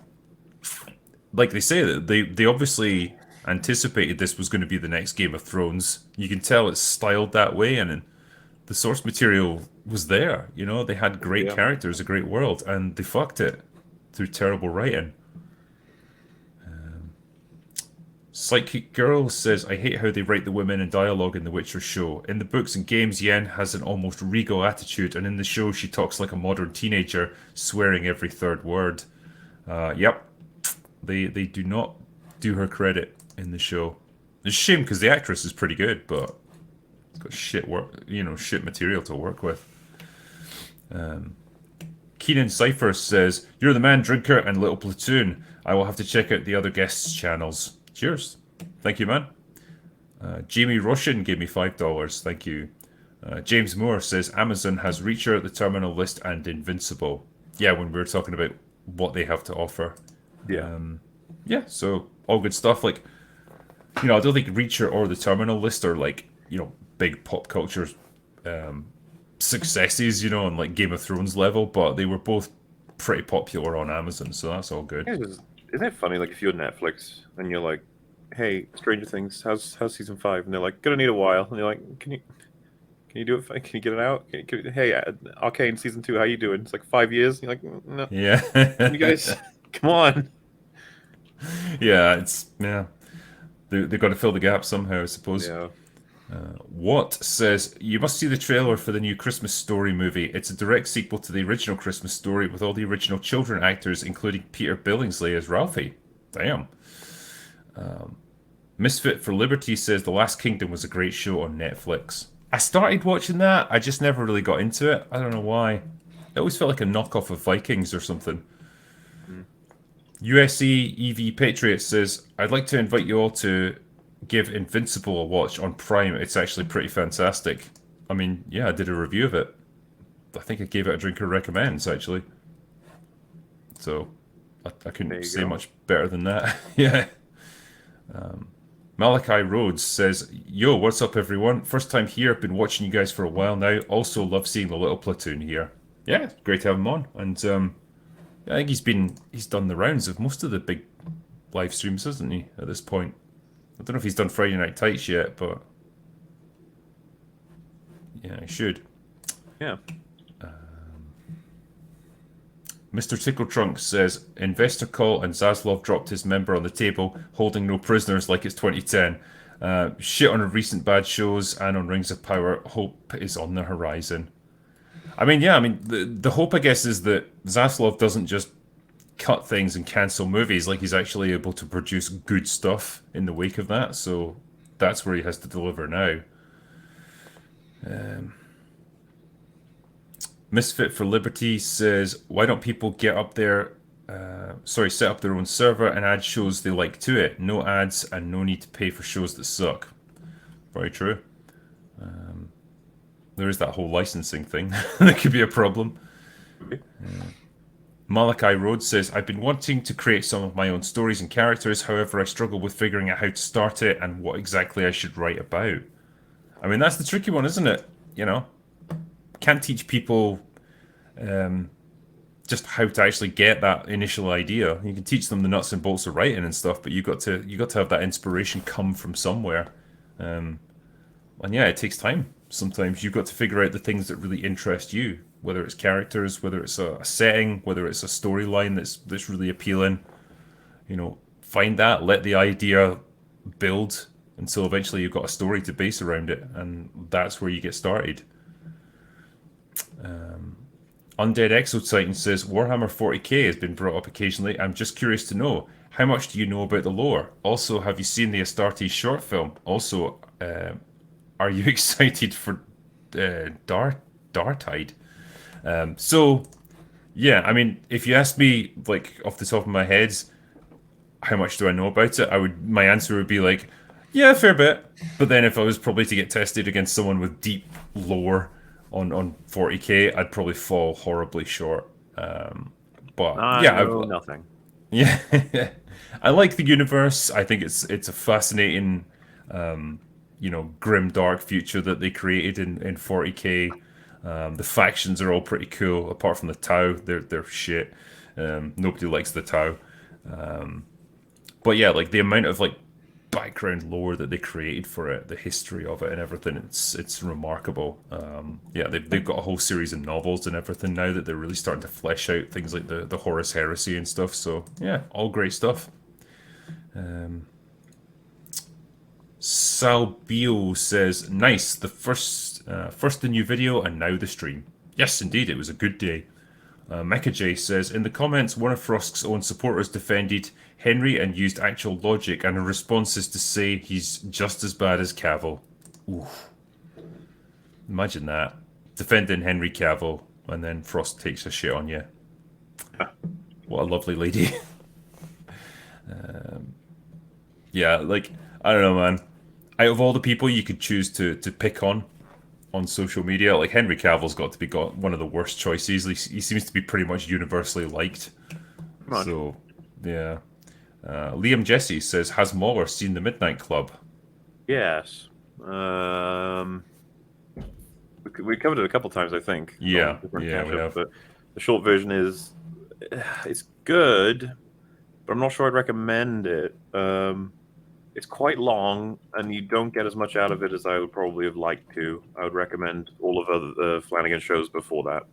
Like they say, they obviously anticipated this was going to be the next Game of Thrones. You can tell it's styled that way, and the source material was there. You know, they had great characters, a great world, and they fucked it through terrible writing. Psychic Girl says, I hate how they write the women in dialogue in The Witcher show. In the books and games, Yen has an almost regal attitude, and in the show, she talks like a modern teenager, swearing every third word. Yep. They do not do her credit in the show. It's a shame because the actress is pretty good, but it's got shit shit material to work with. Keenan Cypher says, You're the man, Drinker, and Little Platoon. I will have to check out the other guests' channels. Cheers. Thank you, man. Jamie Roshan gave me $5. Thank you. James Moore says, Amazon has Reacher, The Terminal List, and Invincible. Yeah, when we were talking about what they have to offer. Yeah. Yeah, so all good stuff. Like, I don't think Reacher or The Terminal List are like, big pop culture successes, on like Game of Thrones level, but they were both pretty popular on Amazon, so that's all good. Isn't it funny? Like, if you're Netflix and you're like, "Hey, Stranger Things, how's season 5?" and they're like, "Gonna need a while," and you're like, "Can you do it? Can you get it out? Hey, Arcane season 2, how you doing?" It's like 5 years. You're like, "No, Yeah. you guys, come on." Yeah, they've got to fill the gap somehow, I suppose. Yeah. What says, you must see the trailer for the new Christmas Story movie. It's a direct sequel to the original Christmas Story with all the original children actors, including Peter Billingsley as Ralphie. Damn. Misfit for Liberty says The Last Kingdom was a great show on Netflix. I started watching that, I just never really got into it. I don't know why. It always felt like a knockoff of Vikings or something. USC EV Patriot says, I'd like to invite you all to give Invincible a watch on Prime. It's actually pretty fantastic. I mean, yeah, I did a review of it. I think I gave it a Drinker Recommends, actually. So, I couldn't say much better than that. Yeah. Malachi Rhodes says, Yo, what's up, everyone? First time here. Been watching you guys for a while now. Also love seeing the Little Platoon here. Yeah, great to have him on. And I think he's done the rounds of most of the big live streams, hasn't he, at this point? I don't know if he's done Friday Night Tights yet, but yeah, he should. Yeah. Mr. Tickle Trunk says, Investor call and Zaslav dropped his member on the table, holding no prisoners like it's 2010. Shit on recent bad shows and on Rings of Power. Hope is on the horizon. I mean, yeah, the hope, I guess, is that Zaslav doesn't just cut things and cancel movies. Like, he's actually able to produce good stuff in the wake of that. So that's where he has to deliver now. Misfit for Liberty says, why don't people get up there, set up their own server and add shows they like to it? No ads and no need to pay for shows that suck. Very true. There is that whole licensing thing. That could be a problem. Malachi Rhodes says, I've been wanting to create some of my own stories and characters. However, I struggle with figuring out how to start it and what exactly I should write about. I mean, that's the tricky one, isn't it? Can't teach people just how to actually get that initial idea. You can teach them the nuts and bolts of writing and stuff, but you got to have that inspiration come from somewhere. And yeah, it takes time. Sometimes you've got to figure out the things that really interest you, whether it's characters, whether it's a setting, whether it's a storyline that's really appealing. Find that, let the idea build until eventually you've got a story to base around it, and that's where you get started. Undead Exotitan says, Warhammer 40k has been brought up occasionally. I'm just curious to know, how much do you know about the lore? Also, have you seen the Astartes short film? Also, are you excited for Dartide. So, yeah, I mean, if you ask me, like, off the top of my head, how much do I know about it? My answer would be like, yeah, a fair bit. But then if I was probably to get tested against someone with deep lore on 40k, I'd probably fall horribly short. But I yeah, know nothing. yeah, I like the universe. I think it's a fascinating, grim dark future that they created in 40k. The factions are all pretty cool, apart from the Tau. They're shit. Nobody likes the Tau. But yeah, like the amount of like background lore that they created for it, the history of it, and everything, it's remarkable. Yeah, they've got a whole series of novels and everything now that they're really starting to flesh out things like the Horus Heresy and stuff. So yeah, all great stuff. Salbio says, "Nice, the first the new video and now the stream. Yes, indeed, it was a good day." Mecha J says, in the comments, one of Frost's own supporters defended Henry and used actual logic, and her response is to say he's just as bad as Cavill. Oof. Imagine that. Defending Henry Cavill, and then Frost takes a shit on you. What a lovely lady. Yeah, like, I don't know, man. Out of all the people you could choose to pick on social media, like Henry Cavill's got one of the worst choices. He seems to be pretty much universally liked. So, yeah. Liam Jesse says, has Mauler seen The Midnight Club? Yes. We covered it a couple times, I think. Yeah, we have. But the short version is, it's good, but I'm not sure I'd recommend it. It's quite long, and you don't get as much out of it as I would probably have liked to. I would recommend all of the Flanagan shows before that.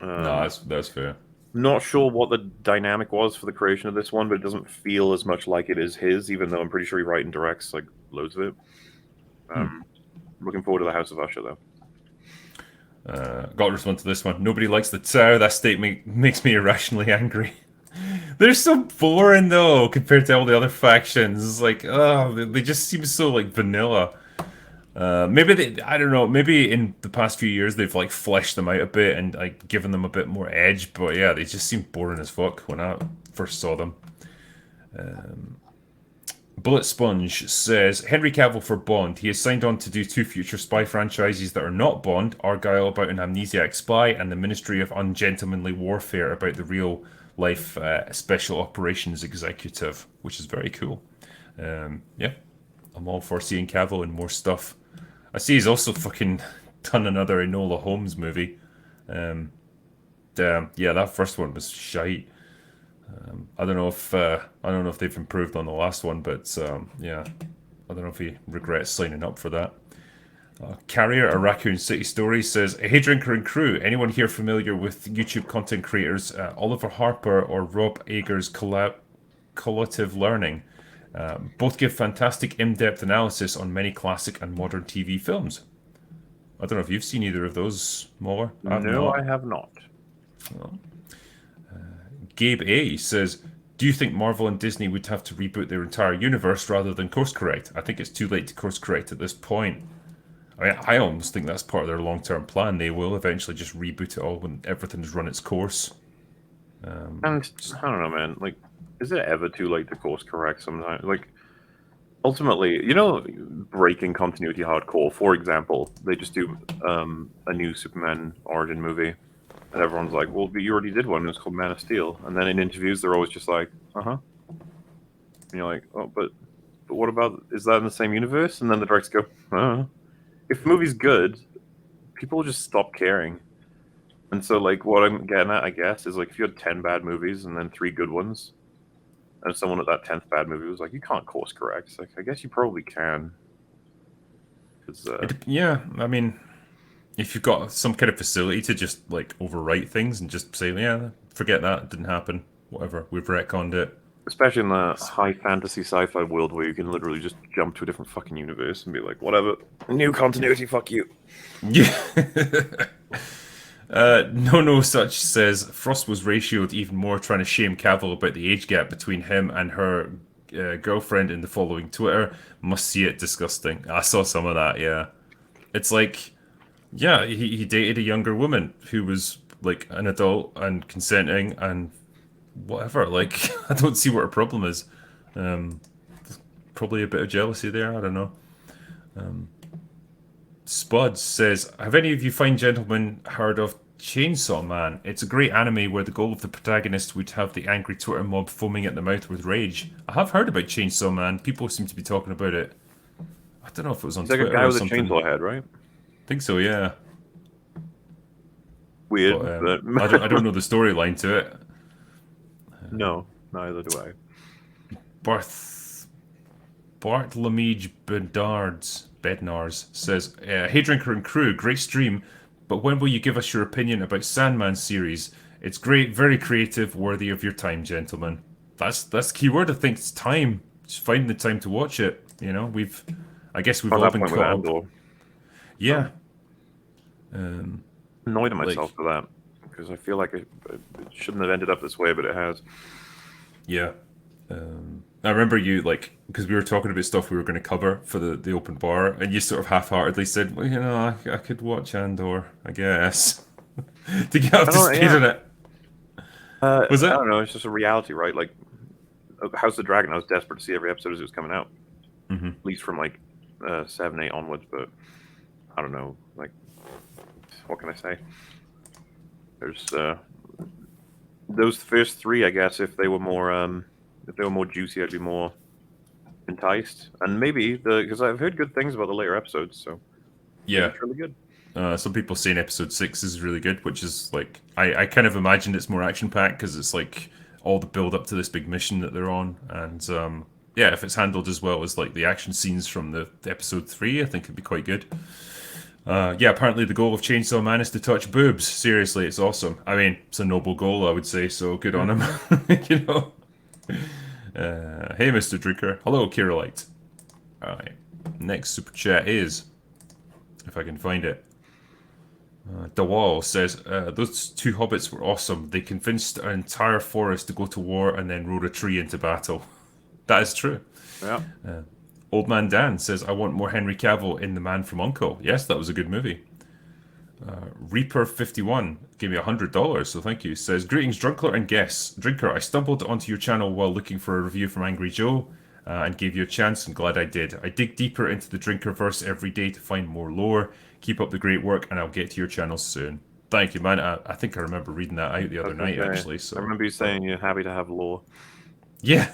No, that's fair. Not sure what the dynamic was for the creation of this one, but it doesn't feel as much like it is his, even though I'm pretty sure he writes and directs like loads of it. Looking forward to the House of Usher, though. Got to respond to this one. Nobody likes the Tau. That statement makes me irrationally angry. They're so boring though compared to all the other factions. It's like, they just seem so like vanilla. Maybe I don't know. Maybe in the past few years they've like fleshed them out a bit and like given them a bit more edge. But yeah, they just seem boring as fuck when I first saw them. Bullet Sponge says, Henry Cavill for Bond. He has signed on to do 2 future spy franchises that are not Bond, Argyle about an amnesiac spy, and the Ministry of Ungentlemanly Warfare about the real life special operations executive, which is very cool. Yeah, I'm all for seeing Cavill in more stuff. I see he's also fucking done another Enola Holmes movie. Yeah, that first one was shite. I don't know if they've improved on the last one, but yeah, I don't know if he regrets signing up for that. Carrier, a Raccoon City Story, says, hey Drinker and crew, anyone here familiar with YouTube content creators Oliver Harper or Rob Ager's Collative Learning? Both give fantastic in-depth analysis on many classic and modern TV films. I don't know if you've seen either of those, Mauler. No, I have not. Well, Gabe A says, do you think Marvel and Disney would have to reboot their entire universe rather than course correct? I think it's too late to course correct at this point. I mean, I almost think that's part of their long-term plan. They will eventually just reboot it all when everything's run its course. And I don't know, man. Like, is it ever too late to course correct sometimes? Like, ultimately, breaking continuity hardcore, for example, they just do a new Superman origin movie. And everyone's like, well, you already did one. It was called Man of Steel. And then in interviews, they're always just like, uh-huh. And you're like, oh, but what about, is that in the same universe? And then the directors go, uh-huh. If the movie's good, people will just stop caring. And so, like, what I'm getting at, I guess, is, like, if you had 10 bad movies and then 3 good ones, and someone at that 10th bad movie was like, you can't course correct. It's like, I guess you probably can. Yeah, I mean, if you've got some kind of facility to just, like, overwrite things and just say, yeah, forget that, it didn't happen, whatever, we've retconned it. Especially in the high fantasy sci-fi world where you can literally just jump to a different fucking universe and be like, whatever, new continuity, fuck you. Yeah. No such says, Frost was ratioed even more trying to shame Cavill about the age gap between him and her girlfriend in the following Twitter. Must see it, disgusting. I saw some of that, yeah. It's like, Yeah, he dated a younger woman who was like an adult and consenting and whatever. Like, I don't see what her problem is. Um, Probably a bit of jealousy there. I don't know. Spud says, "Have any of you fine gentlemen heard of Chainsaw Man? It's a great anime where the goal of the protagonist would have the angry Twitter mob foaming at the mouth with rage. I have heard about Chainsaw Man. People seem to be talking about it. I don't know if it was on He's like a Twitter guy or with a something. chainsaw head, right? I think so, yeah. Weird, But but I don't know the storyline to it. no, neither do I. Barth Bartlemege Bednards says, "Hey Drinker and crew, great stream, but when will you give us your opinion about Sandman series? It's great, very creative, worthy of your time, gentlemen." That's the key word. I think it's time. Just finding the time to watch it. You know, I guess we've On all that been point with caught up. Andor, Yeah, annoyed at like myself for that because I feel like it shouldn't have ended up this way, but it has. yeah. I remember you like because we were talking about stuff we were going to cover for the open bar, and you sort of half-heartedly said, "Well, you know, I could watch Andor, I guess." To get up I to don't. speed Yeah. on it. Was I it? don't know. It's just a reality, right? Like House of the Dragon. I was desperate to see every episode as it was coming out, Hmm. at least from like 7, 8 onwards. But I don't know. Like, what can I say? There's those first three. I guess if they were more juicy, I'd be more enticed. And maybe because I've heard good things about the later episodes, so maybe Yeah. it's really good. Some people saying episode 6 is really good, which is like I kind of imagined it's more action packed because it's like all the build up to this big mission that they're on, and yeah, if it's handled as well as like the action scenes from the episode 3, I think it'd be quite good. Yeah, apparently the goal of Chainsaw Man is to touch boobs. Seriously, it's awesome. I mean, it's a noble goal, I would say. So good on him. You know. Hey, Mr. Drinker. Hello, Kirillite. All right. Next super chat is, if I can find it. Dawal says, "Those two hobbits were awesome. They convinced an entire forest to go to war and then rode a tree into battle." That is true. Yeah. Old Man Dan says, "I want more Henry Cavill in The Man from U.N.C.L.E. Yes, that was a good movie. Reaper51 gave me $100, so thank you. Says, "Greetings, Drunkler and guests. Drinker, I stumbled onto your channel while looking for a review from Angry Joe and gave you a chance, and glad I did. I dig deeper into the Drinkerverse every day to find more lore. Keep up the great work, and I'll get to your channel soon." Thank you, man. I think I remember reading that out the I other was gonna night, say, actually. So I remember you saying you're happy to have lore. yeah.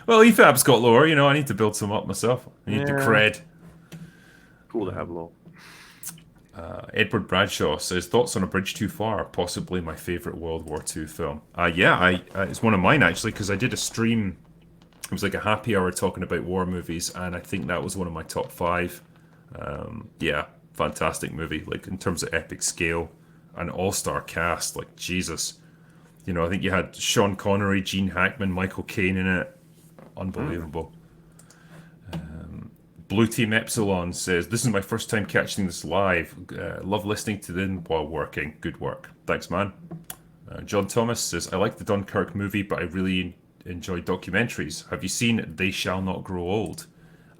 Well, EFAB's got lore, you know. I need to build some up myself. I need the Yeah. cred. Cool to have lore. Edward Bradshaw says, "Thoughts on A Bridge Too Far? Possibly my favorite World War II film." Yeah, it's one of mine actually because I did a stream. It was like a happy hour talking about war movies, and I think that was one of my top 5. Yeah, fantastic movie. Like in terms of epic scale, an all-star cast. Like Jesus, you know, I think you had Sean Connery, Gene Hackman, Michael Caine in it. Unbelievable. Blue Team Epsilon says, "This is my first time catching this live. Love listening to them while working. Good work." Thanks, man. John Thomas says, "I like the Dunkirk movie, but I really enjoy documentaries. Have you seen They Shall Not Grow Old?"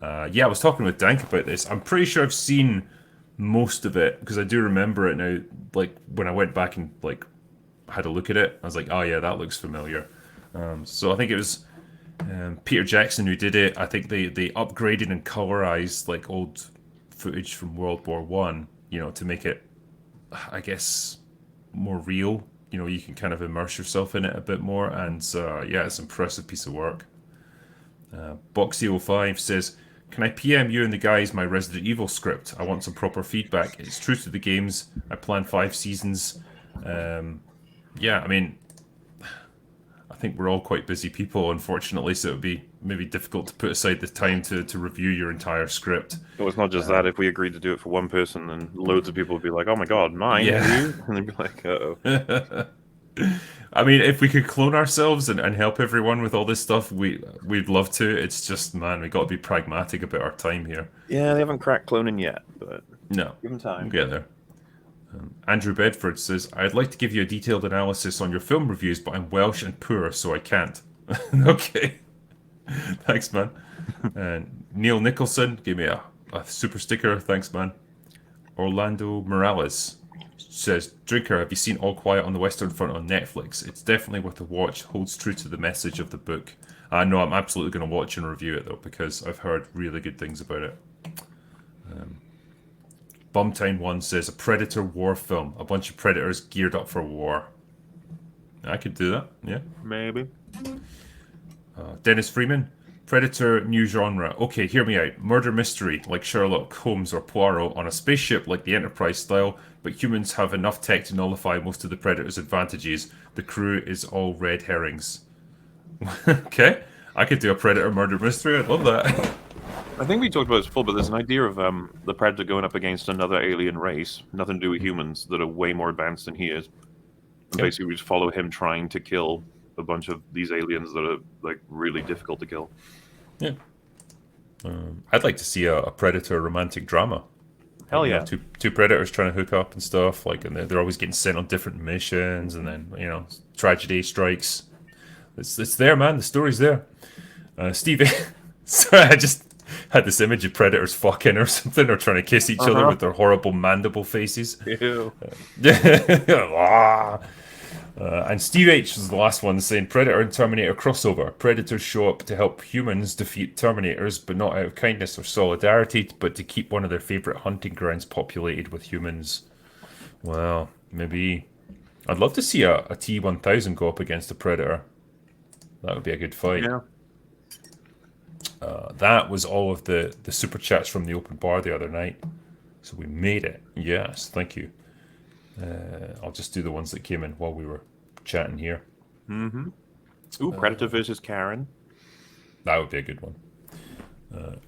Yeah, I was talking with Dank about this. I'm pretty sure I've seen most of it because I do remember it now. Like when I went back and like had a look at it, I was like, "Oh yeah, that looks familiar." So I think it was Peter Jackson who did it. I think they upgraded and colorized like old footage from World War One, you know, to make it, I guess, more real. You know, you can kind of immerse yourself in it a bit more, and yeah, it's an impressive piece of work. Boxy05 says, "Can I PM you and the guys my Resident Evil script? I want some proper feedback. It's true to the games. I plan 5 seasons. Yeah, I mean, I think we're all quite busy people, unfortunately, so it would be maybe difficult to put aside the time to review your entire script. Well, it's not just that. If we agreed to do it for one person, then loads of people would be like, "Oh my god, mine, Yeah. you?" And they'd be like, "Uh-oh." I mean, if we could clone ourselves and help everyone with all this stuff, we'd love to. It's just, man, we got to be pragmatic about our time here. Yeah, they haven't cracked cloning yet, but No, give them we'll time. get there. Andrew Bedford says, "I'd like to give you a detailed analysis on your film reviews, but I'm Welsh and poor, so I can't." Okay. Thanks, man. And Neil Nicholson gave me a super sticker. Thanks, man. Orlando Morales says, Drinker, have you seen All Quiet on the Western Front on Netflix? It's definitely worth a watch. Holds true to the message of the book. I know I'm absolutely going to watch and review it though because I've heard really good things about it. Bumtown One says a Predator war film, a bunch of predators geared up for war. I could do that. Yeah. Maybe. Dennis Freeman, Predator new genre. Okay, hear me out. Murder mystery like Sherlock Holmes or Poirot on a spaceship like the Enterprise style, but humans have enough tech to nullify most of the Predator's advantages. The crew is all red herrings. Okay, I could do a Predator murder mystery. I'd love that. I think we talked about this before, but there's an idea of the Predator going up against another alien race, nothing to do with humans, that are way more advanced than he is. And basically, we just follow him trying to kill a bunch of these aliens that are like really difficult to kill. Yeah. I'd like to see a Predator romantic drama. Hell yeah. Two predators trying to hook up and stuff, like, and they're always getting sent on different missions, and then tragedy strikes. It's there, man. The story's there. Steve, sorry, I just had this image of predators fucking or something, or trying to kiss each other with their horrible mandible faces. Ew. And Steve H was the last one saying Predator and Terminator crossover. Predators show up to help humans defeat Terminators, but not out of kindness or solidarity, but to keep one of their favourite hunting grounds populated with humans. Well, maybe. I'd love to see a T-1000 go up against a Predator. That would be a good fight. Yeah. That was all of the super chats from the open bar the other night. So we made it. Yes, thank you. I'll just do the ones that came in while we were chatting here. Mm-hmm. Ooh, Predator versus Karen. That would be a good one.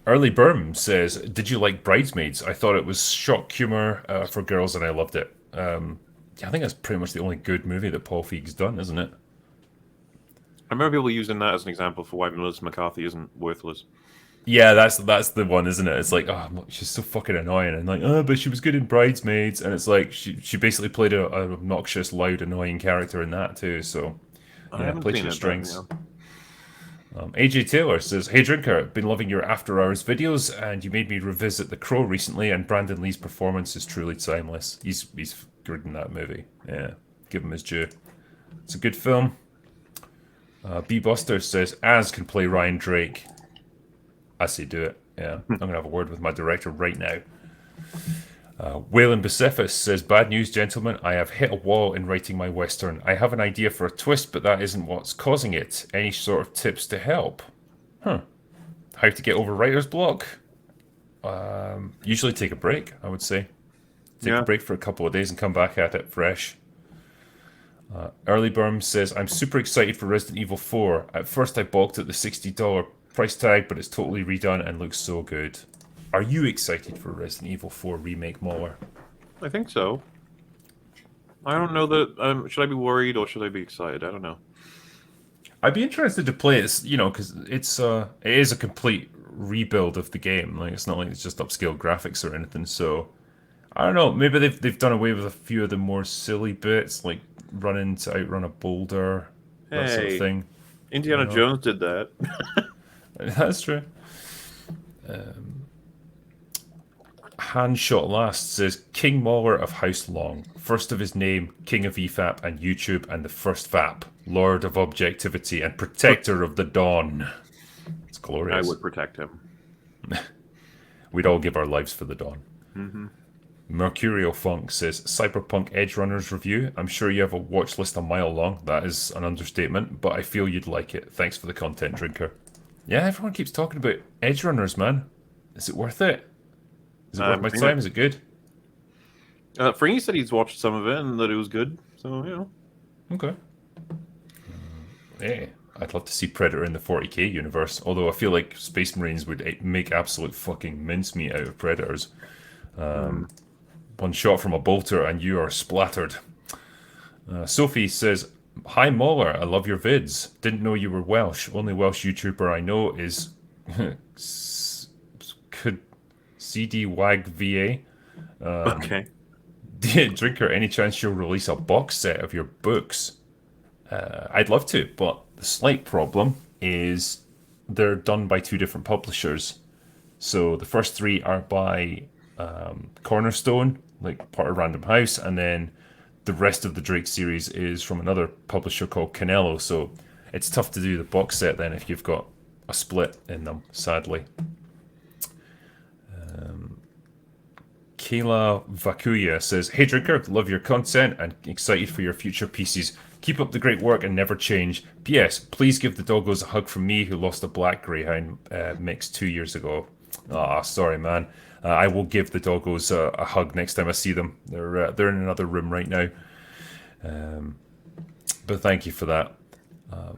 Early Burm says, did you like Bridesmaids? I thought it was shock humor for girls and I loved it. I think that's pretty much the only good movie that Paul Feig's done, isn't it? I remember people using that as an example for why Melissa McCarthy isn't worthless. Yeah, that's the one, isn't it? It's like, oh, she's so fucking annoying, and like, oh, but she was good in Bridesmaids, and it's like she basically played an obnoxious, loud, annoying character in that too. So, yeah, played your strengths. AJ Taylor says, "Hey Drinker, been loving your After Hours videos, and you made me revisit The Crow recently, and Brandon Lee's performance is truly timeless. He's good in that movie. Yeah, give him his due. It's a good film." B Buster says, "Az can play Ryan Drake." I say do it. Yeah, I'm going to have a word with my director right now. Waylon Bucephus says, bad news, gentlemen. I have hit a wall in writing my Western. I have an idea for a twist, but that isn't what's causing it. Any sort of tips to help? How to get over writer's block? Usually take a break, I would say. Take a break for a couple of days and come back at it fresh. Early Burm says, I'm super excited for Resident Evil 4. At first I balked at the $60 price tag, but it's totally redone and looks so good. Are you excited for Resident Evil 4 Remake, Mauler? I think so. I don't know that... should I be worried or should I be excited? I don't know. I'd be interested to play it, because it is a complete rebuild of the game. Like, it's not like it's just upscaled graphics or anything, so... I don't know, maybe they've done away with a few of the more silly bits, like running to outrun a boulder, that sort of thing. Indiana Jones did that. That's true. Handshot Last says, King Mauler of House Long, first of his name, King of EFAP and YouTube, and the first VAP, Lord of Objectivity and Protector of the Dawn. It's glorious. I would protect him. We'd all give our lives for the Dawn. Mm-hmm. Mercurial Funk says, Cyberpunk Edge Runners review. I'm sure you have a watch list a mile long. That is an understatement, but I feel you'd like it. Thanks for the content, Drinker. Yeah, everyone keeps talking about Edge Runners, man. Is it worth it? Is it worth my time? Is it good? Fringy said he's watched some of it and that it was good, so, Okay. Yeah, I'd love to see Predator in the 40k universe, although I feel like Space Marines would make absolute fucking mincemeat out of Predators. One shot from a bolter and you are splattered. Sophie says, Hi Mauler, I love your vids. Didn't know you were Welsh. Only Welsh YouTuber I know is CD Wag VA. Okay. Drinker, any chance you'll release a box set of your books? I'd love to, but the slight problem is they're done by two different publishers. So the first three are by Cornerstone, like part of Random House, and then the rest of the Drake series is from another publisher called Canelo. So it's tough to do the box set then if you've got a split in them, sadly. Kayla Vakuya says, "Hey Drinker, love your content and excited for your future pieces. Keep up the great work and never change. P.S. Please give the doggos a hug from me, who lost a black greyhound mix 2 years ago." Ah, sorry, man. I will give the doggos a hug next time I see them. They're in another room right now. But thank you for that.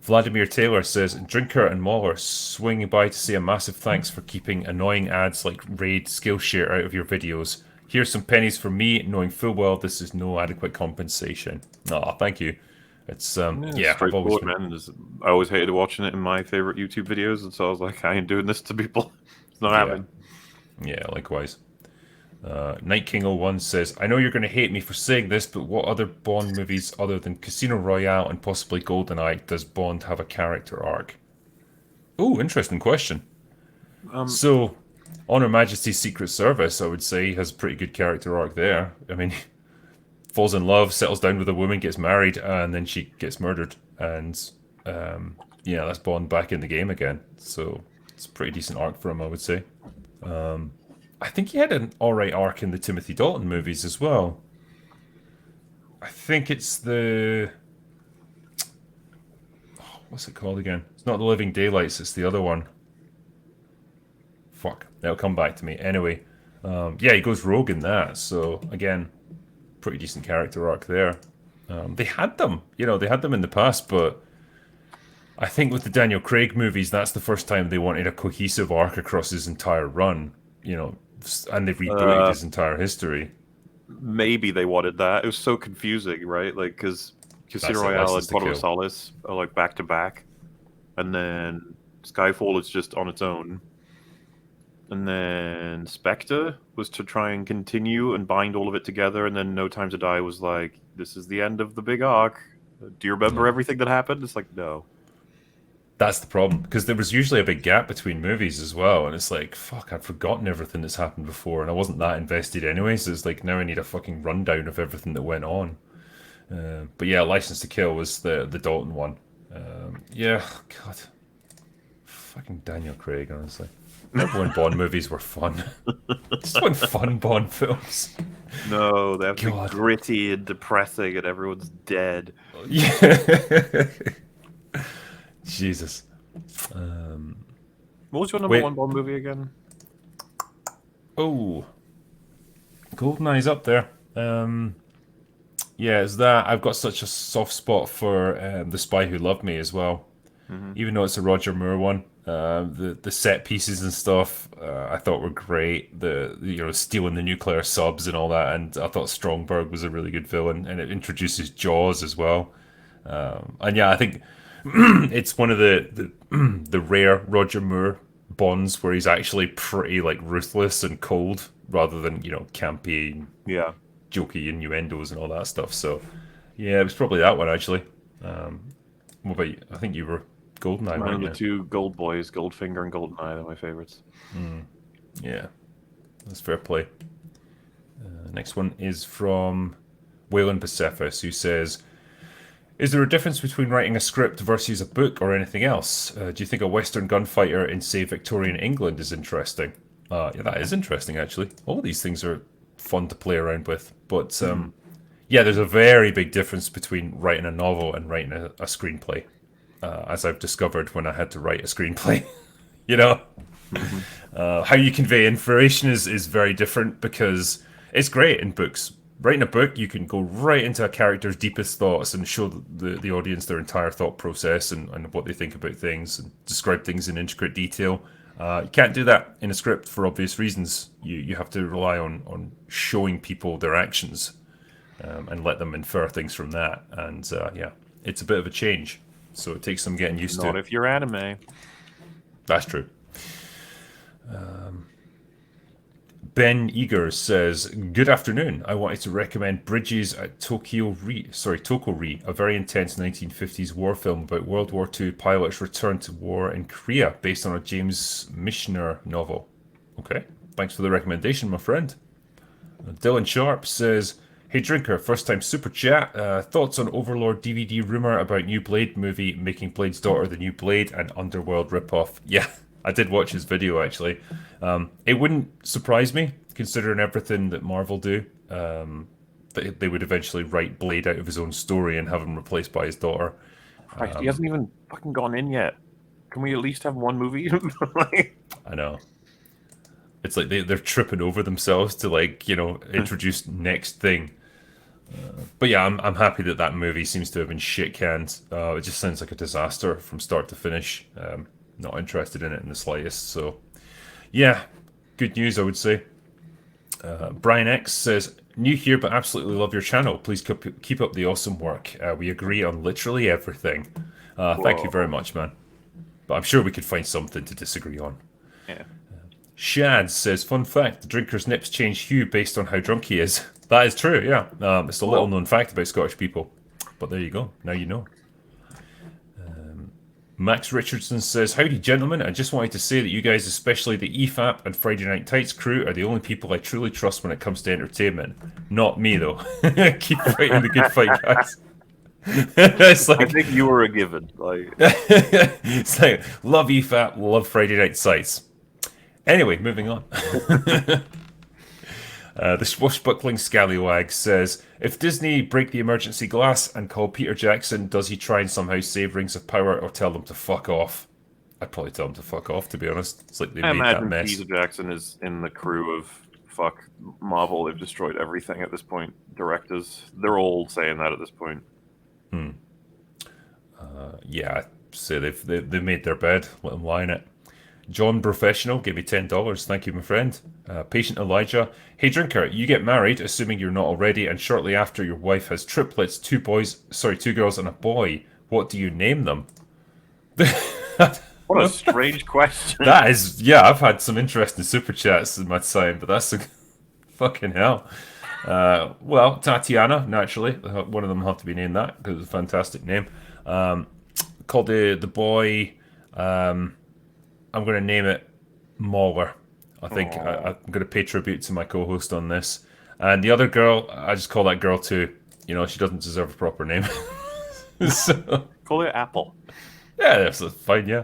Vladimir Taylor says, "Drinker and Mauler, swinging by to say a massive thanks for keeping annoying ads like Raid Skillshare out of your videos. Here's some pennies for me, knowing full well this is no adequate compensation." Oh, thank you. It's yeah, I've always straightforward, man. I always hated watching it in my favorite YouTube videos, and so I was like, I ain't doing this to people. It's not happening. Yeah, likewise. Night King 01 says, "I know you're going to hate me for saying this, but what other Bond movies other than Casino Royale and possibly GoldenEye does Bond have a character arc?" Oh, interesting question. So, On Her Majesty's Secret Service, I would say, has a pretty good character arc there. I mean, falls in love, settles down with a woman, gets married, and then she gets murdered. And, yeah, that's Bond back in the game again. So, it's a pretty decent arc for him, I would say. I think he had an alright arc in the Timothy Dalton movies as well. I think it's the... what's it called again? It's not The Living Daylights, it's the other one. Fuck, it'll come back to me. Anyway, yeah, he goes rogue in that. So, again, pretty decent character arc there. They had them, they had them in the past, but I think with the Daniel Craig movies, that's the first time they wanted a cohesive arc across his entire run, and they've rebooted his entire history. Maybe they wanted that. It was so confusing, right? Like, because Casino Royale and Quantum of Solace are like back to back, and then Skyfall is just on its own. And then Spectre was to try and continue and bind all of it together, and then No Time to Die was like, this is the end of the big arc. Do you remember everything that happened? It's like, no. That's the problem, because there was usually a big gap between movies as well, and it's like, fuck, I'd forgotten everything that's happened before, and I wasn't that invested anyway, so it's like, now I need a fucking rundown of everything that went on. But yeah, License to Kill was the Dalton one. Yeah, God. Fucking Daniel Craig, honestly. Remember when Bond movies were fun? Just when fun Bond films. No, they have to be gritty and depressing, and everyone's dead. Yeah. Jesus. What was your number one Bond movie again? Oh, GoldenEye's up there. Yeah, it's that. I've got such a soft spot for The Spy Who Loved Me as well. Even though it's a Roger Moore one. The set pieces and stuff I thought were great. The stealing the nuclear subs and all that, and I thought Stromberg was a really good villain, and it introduces Jaws as well. And yeah, I think it's one of the rare Roger Moore Bonds where he's actually pretty like ruthless and cold rather than campy, jokey innuendos and all that stuff. So yeah, it was probably that one actually. What about you? I think you were GoldenEye. Mine were two Gold Boys, Goldfinger and GoldenEye. They're my favorites. Yeah, that's fair play. Next one is from Wayland Pacephus, who says, "Is there a difference between writing a script versus a book or anything else? Do you think a Western gunfighter in, say, Victorian England is interesting?" Yeah, that is interesting, actually. All these things are fun to play around with. But, yeah, there's a very big difference between writing a novel and writing a screenplay, as I've discovered when I had to write a screenplay. How you convey information is very different because it's great in books. Writing a book, you can go right into a character's deepest thoughts and show the audience their entire thought process and what they think about things and describe things in intricate detail. You can't do that in a script for obvious reasons. You have to rely on showing people their actions and let them infer things from that. And yeah, it's a bit of a change. So it takes some getting used to. Not if you're anime. That's true. Ben Eager says, "Good afternoon. I wanted to recommend Bridges at Tokyo-ri, a very intense 1950s war film about World War II pilots' return to war in Korea, based on a James Michener novel." Okay, thanks for the recommendation, my friend. Dylan Sharp says, "Hey Drinker, first time super chat. Thoughts on Overlord DVD rumor about new Blade movie making Blade's daughter the new Blade and Underworld ripoff?" Yeah, I did watch his video actually. It wouldn't surprise me considering everything that Marvel do. They would eventually write Blade out of his own story and have him replaced by his daughter. Christ, he hasn't even fucking gone in yet. Can we at least have one movie? I know. It's like they're tripping over themselves to introduce next thing. But yeah, I'm happy that movie seems to have been shit canned. It just sounds like a disaster from start to finish. Not interested in it in the slightest. So yeah, good news I would say. Brian X says, "New here, but absolutely love your channel. Please keep up the awesome work. We agree on literally everything." Thank you very much, man. But I'm sure we could find something to disagree on. Yeah. Shad says, "Fun fact, the drinker's nips change hue based on how drunk he is." That is true, yeah. It's a little known fact about Scottish people. But there you go. Now you know. Max Richardson says, "Howdy, gentlemen. I just wanted to say that you guys, especially the EFAP and Friday Night Tights crew, are the only people I truly trust when it comes to entertainment. Not me, though. Keep fighting the good fight, guys." It's like, I think you were a given. Like, it's like, love EFAP, love Friday Night Tights. Anyway, moving on. The swashbuckling scallywag says, "If Disney break the emergency glass and call Peter Jackson, does he try and somehow save Rings of Power or tell them to fuck off?" I'd probably tell them to fuck off, to be honest. It's like they I made that imagine mess. Peter Jackson is in the crew of fuck Marvel. They've destroyed everything at this point. Directors, they're all saying that at this point. Yeah, I'd say they've made their bed. Let them lie in it. John Professional gave me $10. Thank you, my friend. Patient Elijah. "Hey, Drinker, you get married, assuming you're not already, and shortly after your wife has triplets, two girls and a boy. What do you name them?" What a strange question. That is, yeah, I've had some interesting super chats in my time, but that's fucking hell. Well, Tatiana, naturally. One of them had to be named that because it's a fantastic name. Called the boy. I'm going to name it Mauler. I think I'm going to pay tribute to my co-host on this. And the other girl, I just call that girl too. You know, she doesn't deserve a proper name. So, Call it Apple. yeah, that's fine, yeah.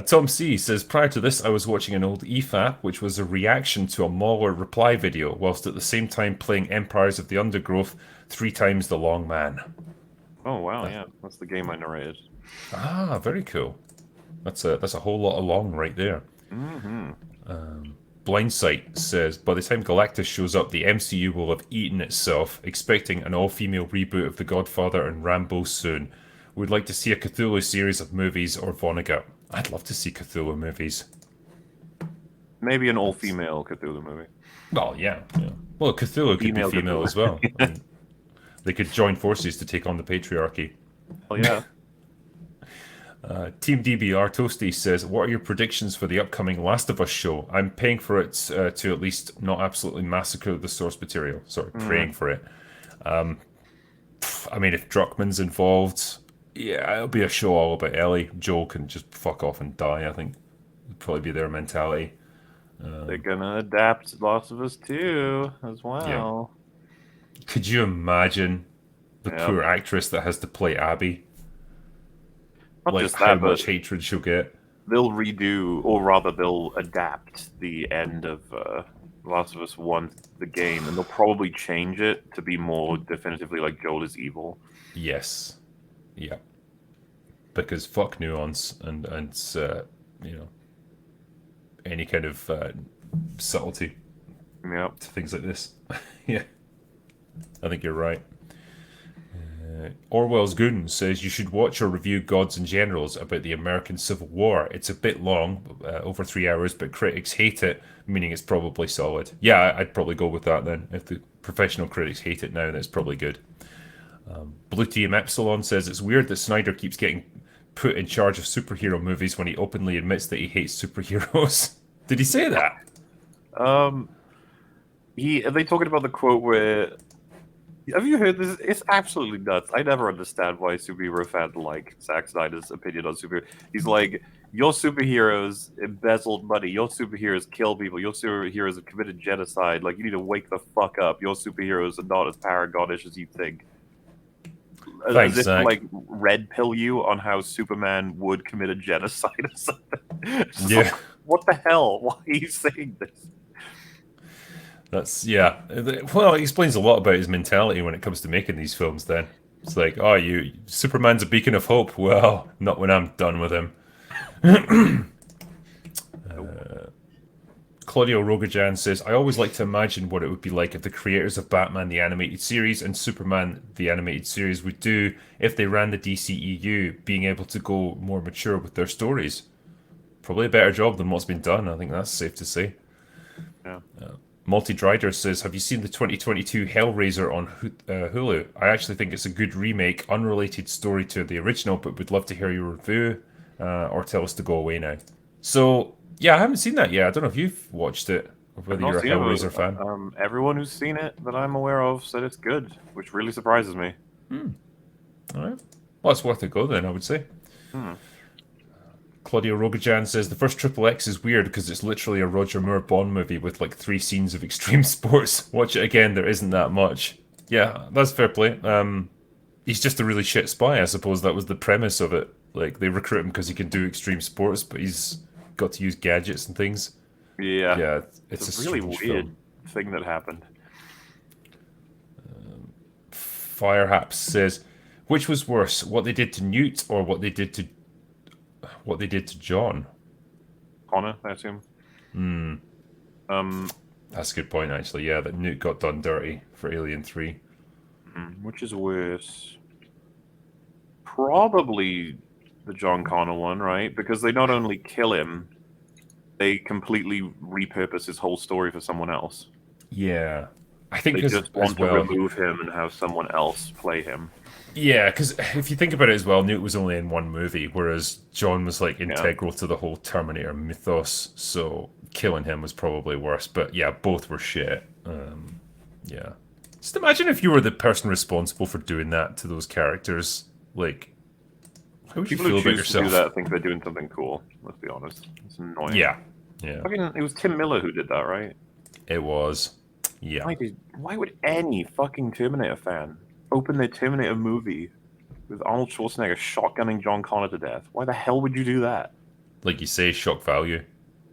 Tom C says, "Prior to this, I was watching an old EFAP, which was a reaction to a Mauler reply video, whilst at the same time playing Empires of the Undergrowth 3 times the Longman." Oh wow, yeah, that's the game I narrated. Ah, very cool. That's a whole lot of long right there. Mm-hmm. Blindsight says, "By the time Galactus shows up, the MCU will have eaten itself, expecting an all-female reboot of The Godfather and Rambo soon. Would like to see a Cthulhu series of movies or Vonnegut." I'd love to see Cthulhu movies. Maybe an all-female Cthulhu movie. Well, yeah. Well, Cthulhu could be Female female Cthulhu. as well. I mean, they could join forces to take on the patriarchy. Oh yeah. Team DBR Toasty says, "What are your predictions for the upcoming Last of Us show? I'm paying for it to at least not absolutely massacre the source material." Sorry, praying for it. I mean, if Druckmann's involved, yeah, it'll be a show all about Ellie. Joel can just fuck off and die, I think. It'd probably be their mentality. They're gonna adapt Last of Us 2 as well. Could you imagine the Yeah. poor actress that has to play Abby? Not Like, just how that, much but hatred she'll get. they'll redo, or rather, they'll adapt the end of Last of Us 1, the game, and they'll probably change it to be more definitively like Joel is evil. Yes. Yeah. Because fuck nuance and you know, any kind of subtlety Yep. to things like this. Yeah. I think you're right. Orwell's Goon says, "You should watch or review Gods and Generals about the American Civil War. It's a bit long, over 3 hours, but critics hate it, meaning it's probably solid." Yeah, I'd probably go with that then. If the professional critics hate it now, then it's probably good. Blue Team Epsilon says, "It's weird that Snyder keeps getting put in charge of superhero movies when he openly admits that he hates superheroes." Did he say that? Are they talking about the quote where? Have you heard this? It's absolutely nuts. I never understand why superhero fans like Zack Snyder's opinion on superhero. He's like, Your superheroes embezzled money. Your superheroes kill people. Your superheroes have committed genocide. Like, you need to wake the fuck up. Your superheroes are not as paragonish as you think. As Thanks, if to, Zach. like, red pill you on how Superman would commit a genocide or something. It's just Yeah. like, what the hell? Why are you saying this? That's yeah. Well, it explains a lot about his mentality when it comes to making these films. Then it's like, oh, Superman's a beacon of hope. Well, not when I'm done with him. Claudio Rogajan says, I always like to imagine what it would be like if the creators of Batman the Animated Series and Superman the Animated Series would do if they ran the DCEU, being able to go more mature with their stories. Probably a better job than what's been done. I think that's safe to say. Yeah. Multi-Drider says, have you seen the 2022 Hellraiser on Hulu? I actually think it's a good remake, unrelated story to the original, but would love to hear your review or tell us to go away now. So, yeah, I haven't seen that yet. I don't know if you've watched it or whether you're a Hellraiser fan. Everyone who's seen it that I'm aware of said it's good, which really surprises me. All right. Well, it's worth a go then, I would say. Claudio Rogajan says, the first Triple X is weird because it's literally a Roger Moore Bond movie with like 3 scenes of extreme sports. Watch it again, there isn't that much. Yeah, that's fair play. He's just a really shit spy, I suppose. That was the premise of it. Like, they recruit him because he can do extreme sports, but he's got to use gadgets and things. Yeah. Yeah, it's a really weird film. thing that happened. Firehaps says, which was worse, what they did to Newt or what they did to John? Connor, I assume. That's a good point, actually. Yeah, that Newt got done dirty for Alien 3. Which is worse? Probably the John Connor one, right? Because they not only kill him, they completely repurpose his whole story for someone else. Yeah. I think they just want to remove him and have someone else play him. Yeah, because if you think about it as well, Newt was only in one movie, whereas John was like integral to the whole Terminator mythos, so killing him was probably worse. But yeah, both were shit. Yeah. Just imagine if you were the person responsible for doing that to those characters. Like, how would People you feel who about choose yourself? to do that think they're doing something cool, let's be honest. It's annoying. Yeah. Yeah. I mean, it was Tim Miller who did that, right? It was. Yeah. Why would any fucking Terminator fan open their Terminator movie with Arnold Schwarzenegger shotgunning John Connor to death? Why the hell would you do that? Like you say, shock value.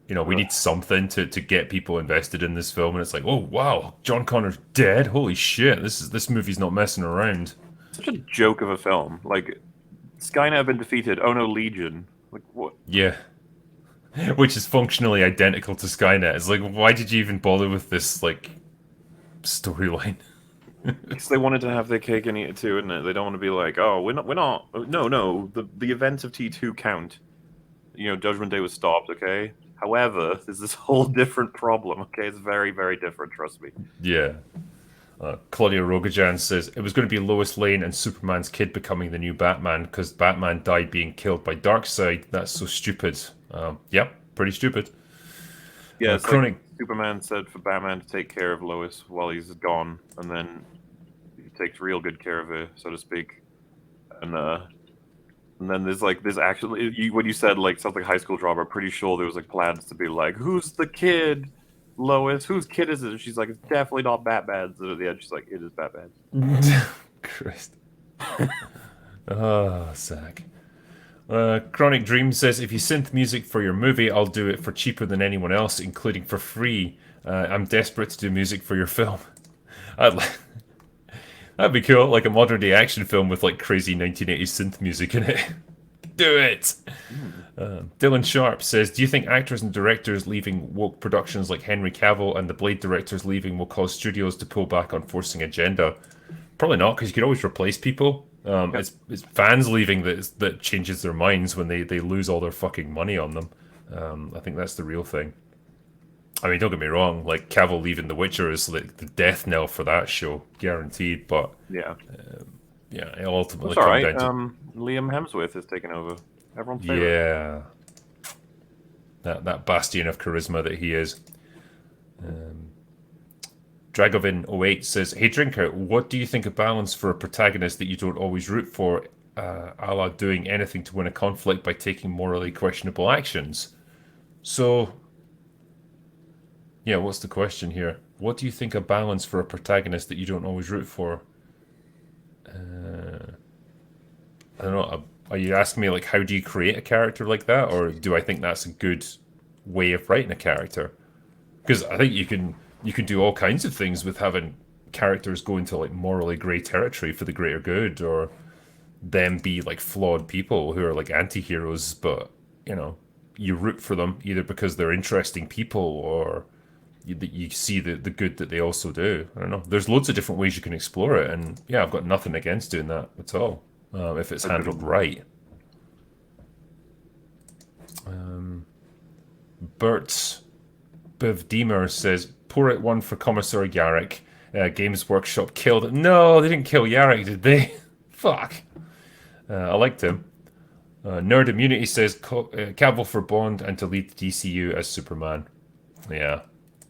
You know, we need something to get people invested in this film, and it's like, oh wow, John Connor's dead. Holy shit, this movie's not messing around. Such a joke of a film. Like, Skynet have been defeated. Oh no, Legion. Like, what? Yeah. Which is functionally identical to Skynet. It's like, why did you even bother with this, like, storyline? Because they wanted to have their cake and eat it too, isn't it? They don't want to be like, oh, we're not. No. The events of T2 count. You know, Judgment Day was stopped, okay? However, there's this whole different problem, okay? It's very, very different, trust me. Yeah. Claudio Rogajan says, it was going to be Lois Lane and Superman's kid becoming the new Batman because Batman died being killed by Darkseid. That's so stupid. Yep, pretty stupid. Yeah, it's like Superman said for Batman to take care of Lois while he's gone, and then he takes real good care of her, so to speak. And then there's actually, when you said like something high school drama, I'm pretty sure there was like plans to be like, who's the kid, Lois? Whose kid is it? And she's like, it's definitely not Batman's. And at the end, she's like, it is Batman's. Christ. Oh, Zach. Chronic Dream says, if you synth music for your movie, I'll do it for cheaper than anyone else, including for free. I'm desperate to do music for your film. That'd be cool, like a modern day action film with like crazy 1980s synth music in it. Do it! Dylan Sharp says, do you think actors and directors leaving woke productions like Henry Cavill and the Blade directors leaving will cause studios to pull back on forcing agenda? Probably not, because you could always replace people. It's fans leaving that changes their minds when they lose all their fucking money on them. I think that's the real thing. I mean, don't get me wrong, like Cavill leaving The Witcher is like the death knell for that show, guaranteed. But yeah, it ultimately comes down to Liam Hemsworth is taking over. Everyone's favorite. Yeah, that bastion of charisma that he is. Dragovin08 says, hey Drinker, what do you think of balance for a protagonist that you don't always root for a la doing anything to win a conflict by taking morally questionable actions. So, yeah, what's the question here? What do you think a balance for a protagonist that you don't always root for? I don't know. Are you asking me like how do you create a character like that, or do I think that's a good way of writing a character? Because I think you can do all kinds of things with having characters go into like morally grey territory for the greater good, or them be like flawed people who are like anti-heroes, but you root for them either because they're interesting people or you see the good that they also do. I don't know. There's loads of different ways you can explore it, and yeah, I've got nothing against doing that at all if it's handled right. Bert Bivdemer says, pour it one for Commissar Yarrick. Games Workshop killed it. No, they didn't kill Yarrick, did they? Fuck. I liked him. Nerd Immunity says, Cavill for Bond and to lead the DCU as Superman. Yeah,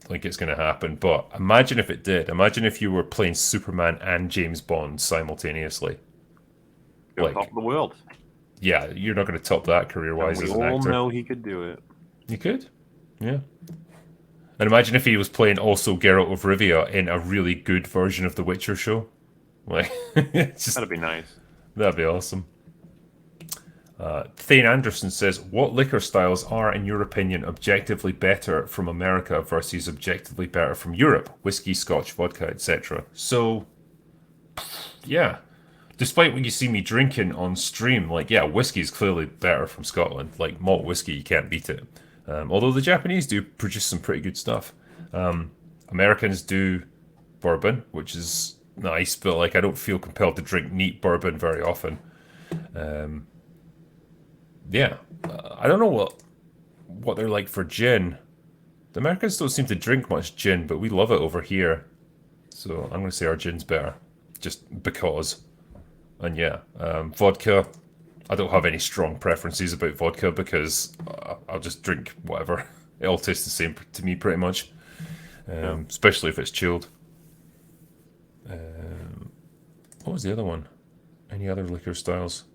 I think it's going to happen. But imagine if it did. Imagine if you were playing Superman and James Bond simultaneously. Like, top of the world. Yeah, you're not going to top that career-wise as an actor. We all know he could do it. You could? Yeah. And imagine if he was playing also Geralt of Rivia in a really good version of The Witcher show. Like, that'd be nice. That'd be awesome. Thane Anderson says, what liquor styles are, in your opinion, objectively better from America versus objectively better from Europe? Whiskey, scotch, vodka, etc. So, yeah. Despite what you see me drinking on stream, like, yeah, whiskey's clearly better from Scotland. Like, malt whiskey, you can't beat it. Although the Japanese do produce some pretty good stuff. Americans do bourbon, which is nice, but like I don't feel compelled to drink neat bourbon very often. Yeah, I don't know what they're like for gin. The Americans don't seem to drink much gin, but we love it over here. So I'm going to say our gin's better, just because. And yeah, vodka. I don't have any strong preferences about vodka because I'll just drink whatever. It all tastes the same to me pretty much, especially if it's chilled. What was the other one? Any other liquor styles?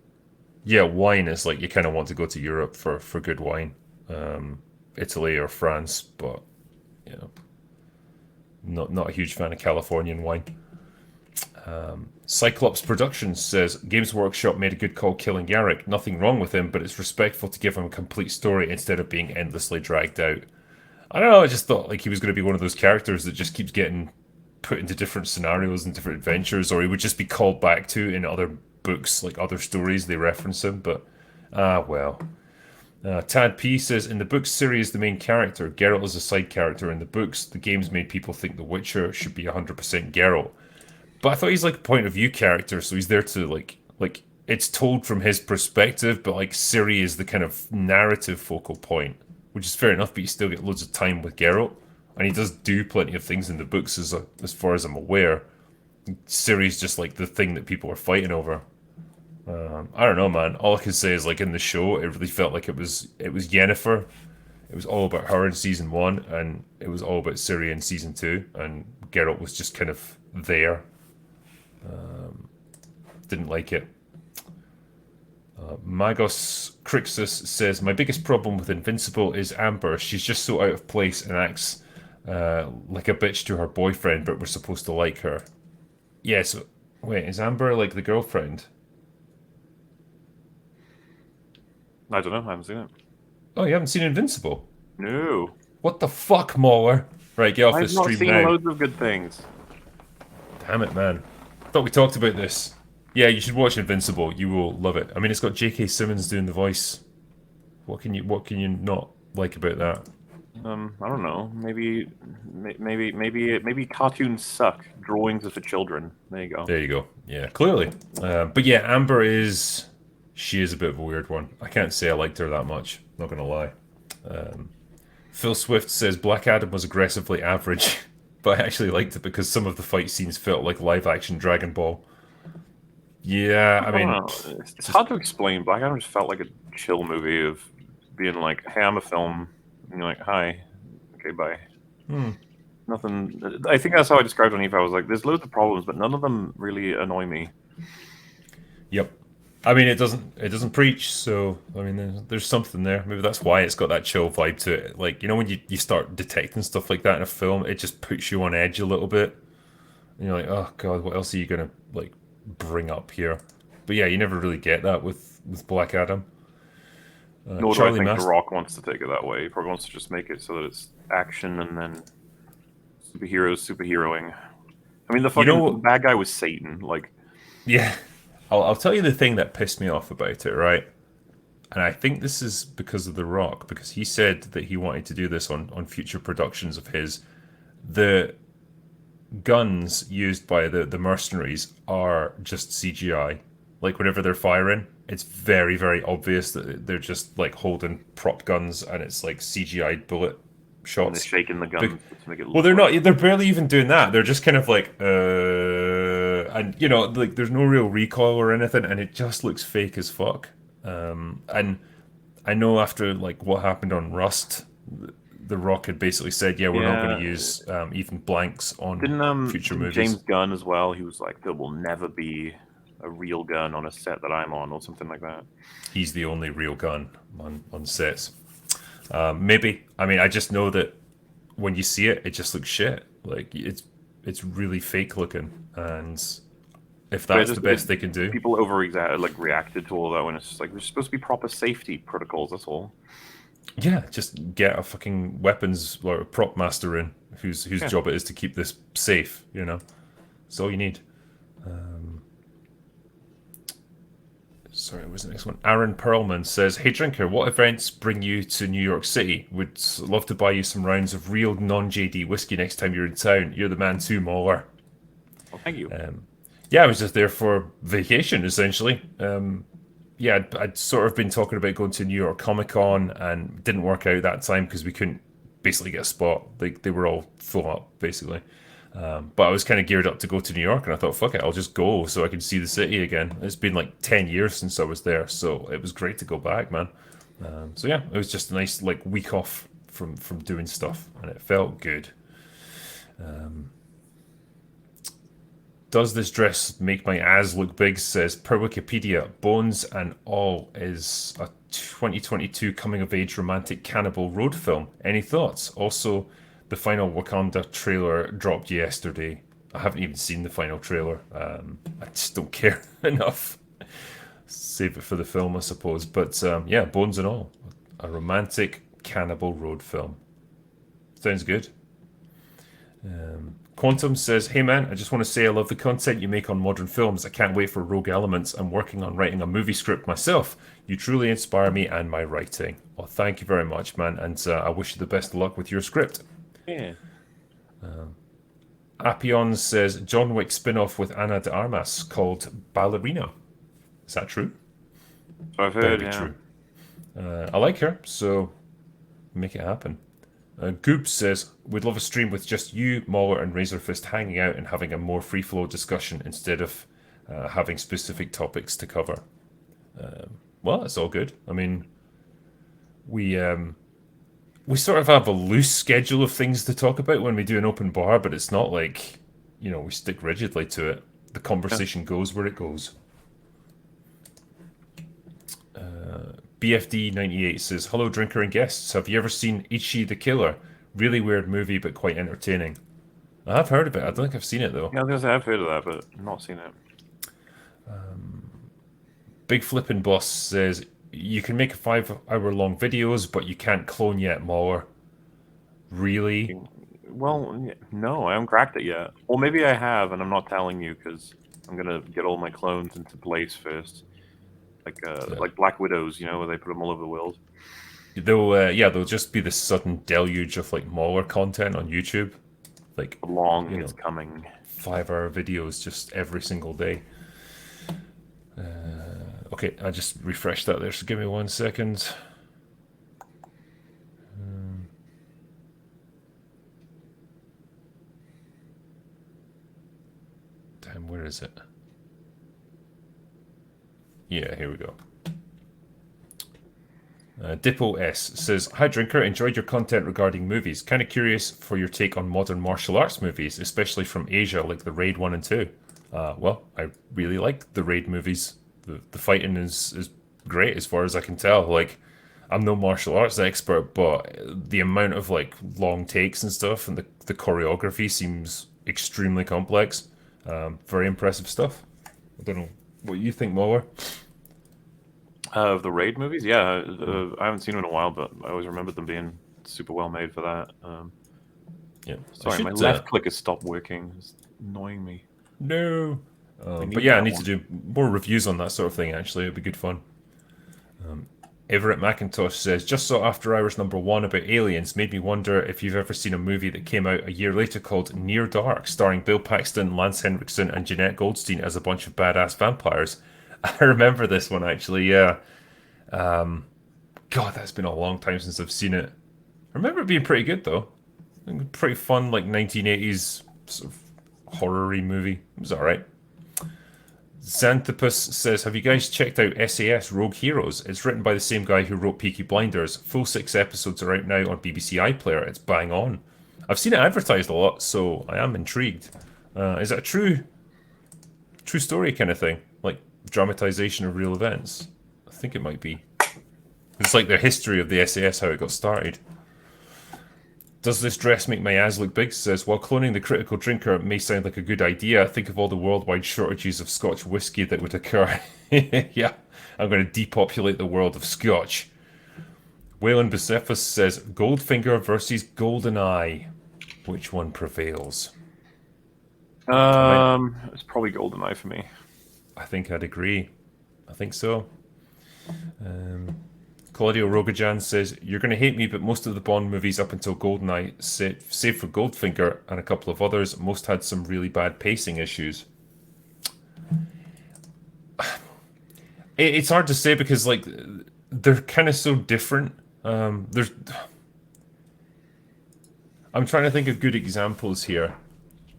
Yeah, wine is like you kind of want to go to Europe for good wine. Italy or France, but not a huge fan of Californian wine. Cyclops Productions says, Games Workshop made a good call killing Yarrick. Nothing wrong with him, but it's respectful to give him a complete story instead of being endlessly dragged out. I don't know, I just thought like he was going to be one of those characters that just keeps getting put into different scenarios and different adventures, or he would just be called back to in other books, like other stories they reference him, but well. Tad P says, in the books, Ciri is the main character. Geralt is a side character in the books. The games made people think The Witcher should be 100% Geralt. But I thought he's like a point of view character, so he's there to like it's told from his perspective, but like Ciri is the kind of narrative focal point, which is fair enough, but you still get loads of time with Geralt. And he does do plenty of things in the books as far as I'm aware. Ciri's just like the thing that people are fighting over. I don't know, man. All I can say is like in the show, it really felt like it was Yennefer. It was all about her in season 1, and it was all about Ciri in season 2, and Geralt was just kind of there. Didn't like it. Magos Crixus says, my biggest problem with Invincible is Amber. She's just so out of place and acts like a bitch to her boyfriend, but we're supposed to like her. Yeah, so wait, is Amber like the girlfriend? I don't know, I haven't seen it. Oh, you haven't seen Invincible? No. What the fuck, Mauler? Right, get off this stream now. I've not seen loads of good things. Damn it, man. I thought we talked about this. Yeah, you should watch Invincible. You will love it. I mean, it's got J.K. Simmons doing the voice. What can you not like about that? I don't know. Maybe cartoons suck. Drawings are for children. There you go. There you go. Yeah, clearly. But yeah, Amber she is a bit of a weird one. I can't say I liked her that much. Not gonna lie. Phil Swift says Black Adam was aggressively average, but I actually liked it because some of the fight scenes felt like live-action Dragon Ball. Yeah, I mean, it's hard to explain. Black Adam just felt like a chill movie of being like, "Hey, I'm a film," and you're like, "Hi, okay, bye." Nothing. I think that's how I described it on Eve. I was like, "There's loads of problems, but none of them really annoy me." Yep. I mean, it doesn't preach, so I mean, there's something there. Maybe that's why it's got that chill vibe to it. Like, when you start detecting stuff like that in a film, it just puts you on edge a little bit. And you're like, oh god, what else are you gonna like bring up here? But yeah, you never really get that with Black Adam. Nor do I Charlie think The Master. Rock wants to take it that way. He probably wants to just make it so that it's action and then superheroes superheroing. I mean, the fucking bad guy was Satan. Like, Yeah, I'll tell you the thing that pissed me off about it, right? And I think this is because of The Rock, because he said that he wanted to do this on future productions of his. The guns used by the mercenaries are just CGI. Like whenever they're firing, it's very, very obvious that they're just like holding prop guns and it's like CGI bullet and they're shots. shaking the guns to make it look Well, they're like... not. They're barely even doing that. They're just kind of like, and like there's no real recoil or anything, and it just looks fake as fuck. And I know after like what happened on Rust, the Rock had basically said, "Yeah, we're not going Yeah. to use even blanks on future Didn't movies." James Gunn as well? He was like, there will never be a real gun on a set that I'm on, or something like that. He's the only real gun on sets. Maybe. I mean, I just know that when you see it, it just looks shit. Like it's really fake looking, and if But that's the best they can do, people like reacted to all that when it's just like there's supposed to be proper safety protocols. That's all. yeah, just get a fucking weapons or a prop master in whose job it is to keep this safe. That's all you need. Sorry, what was the next one? Aaron Perlman says, "Hey Drinker, what events bring you to New York City? Would love to buy you some rounds of real non-JD whiskey next time you're in town. You're the man too, Mauler." Well, thank you. Yeah, I was just there for vacation, essentially. Yeah, I'd sort of been talking about going to New York Comic Con and didn't work out that time because we couldn't basically get a spot. Like they were all full up, basically. But I was kind of geared up to go to New York, and I thought, fuck it, I'll just go so I can see the city again. It's been like 10 years since I was there, so it was great to go back, man. So yeah, it was just a nice like week off from doing stuff, and it felt good. Does this dress make my ass look big? Says per Wikipedia, Bones and All is a 2022 coming of age romantic cannibal road film. Any thoughts? Also, the final Wakanda trailer dropped yesterday. I haven't even seen the final trailer. I just don't care enough. Save it for the film, I suppose. But yeah, Bones and All, a romantic cannibal road film. Sounds good. Quantum says, "Hey man, I just want to say I love the content you make on modern films. I can't wait for Rogue Elements. I'm working on writing a movie script myself. You truly inspire me and my writing." Well, thank you very much, man, and I wish you the best of luck with your script. Yeah. Appion says, "John Wick spin-off with Ana de Armas called Ballerina." Is that true? So I've Better heard. be Yeah. true. I like her, so make it happen. Goop says, "We'd love a stream with just you, Mauler, and Razorfist hanging out and having a more free-flow discussion instead of having specific topics to cover." Well, it's all good. I mean, we sort of have a loose schedule of things to talk about when we do an open bar, but it's not like, we stick rigidly to it. The conversation goes where it goes. BFD98 says, "Hello, Drinker and guests. Have you ever seen Ichi the Killer? Really weird movie, but quite entertaining." I've heard of it. I don't think I've seen it, though. Yeah, I was gonna say I've heard of that, but not seen it. Big Flippin' Boss says, "You can make 5-hour-long videos, but you can't clone yet, Mauler." Really? Well, no, I haven't cracked it yet. Well, maybe I have, and I'm not telling you because I'm gonna get all my clones into place first. Like Black Widows, where they put them all over the world. They'll just be this sudden deluge of like Mauler content on YouTube. Like, It's coming. 5-hour videos just every single day. Okay, I just refreshed that there, so give me 1 second. Damn, where is it? Yeah, here we go. Dippo S says, "Hi Drinker, enjoyed your content regarding movies. Kind of curious for your take on modern martial arts movies, especially from Asia, like the Raid 1 and 2. Well, I really liked the Raid movies. the fighting is great as far as I can tell. Like, I'm no martial arts expert, but the amount of like long takes and stuff and the choreography seems extremely complex. Very impressive stuff. I don't know what you think, Mower. Of the Raid movies, yeah, I haven't seen them in a while, but I always remember them being super well made for that. Yeah, Sorry, my left click has stopped working. It's annoying me. No. We But need yeah, I that need one. to do more reviews on that sort of thing, actually. It'd be good fun. Everett McIntosh says, just saw After Hours #1 about aliens. Made me wonder if you've ever seen a movie that came out a year later called Near Dark, starring Bill Paxton, Lance Henriksen, and Jeanette Goldstein as a bunch of badass vampires. I remember this one, actually, yeah. God, that's been a long time since I've seen it. I remember it being pretty good, though. Pretty fun, like 1980s sort of horror-y movie. It was alright. Xanthopus says, have you guys checked out SAS Rogue Heroes? It's written by the same guy who wrote Peaky Blinders. Full 6 episodes are out now on BBC iPlayer. It's bang on. I've seen it advertised a lot, so I am intrigued. Is it a true story kind of thing? Like dramatization of real events? I think it might be. It's like the history of the SAS, how it got started. Does this dress make my ass look big? Says, while cloning the critical drinker may sound like a good idea, think of all the worldwide shortages of Scotch whiskey that would occur. Yeah, I'm going to depopulate the world of Scotch. Waylon Bucephus says, Goldfinger versus Goldeneye. Which one prevails? It's probably GoldenEye for me. I think I'd agree. I think so. Claudio Rogajan says, you're going to hate me, but most of the Bond movies up until GoldenEye, save for Goldfinger and a couple of others, most had some really bad pacing issues. It's hard to say because, like, they're kind of so different. I'm trying to think of good examples here.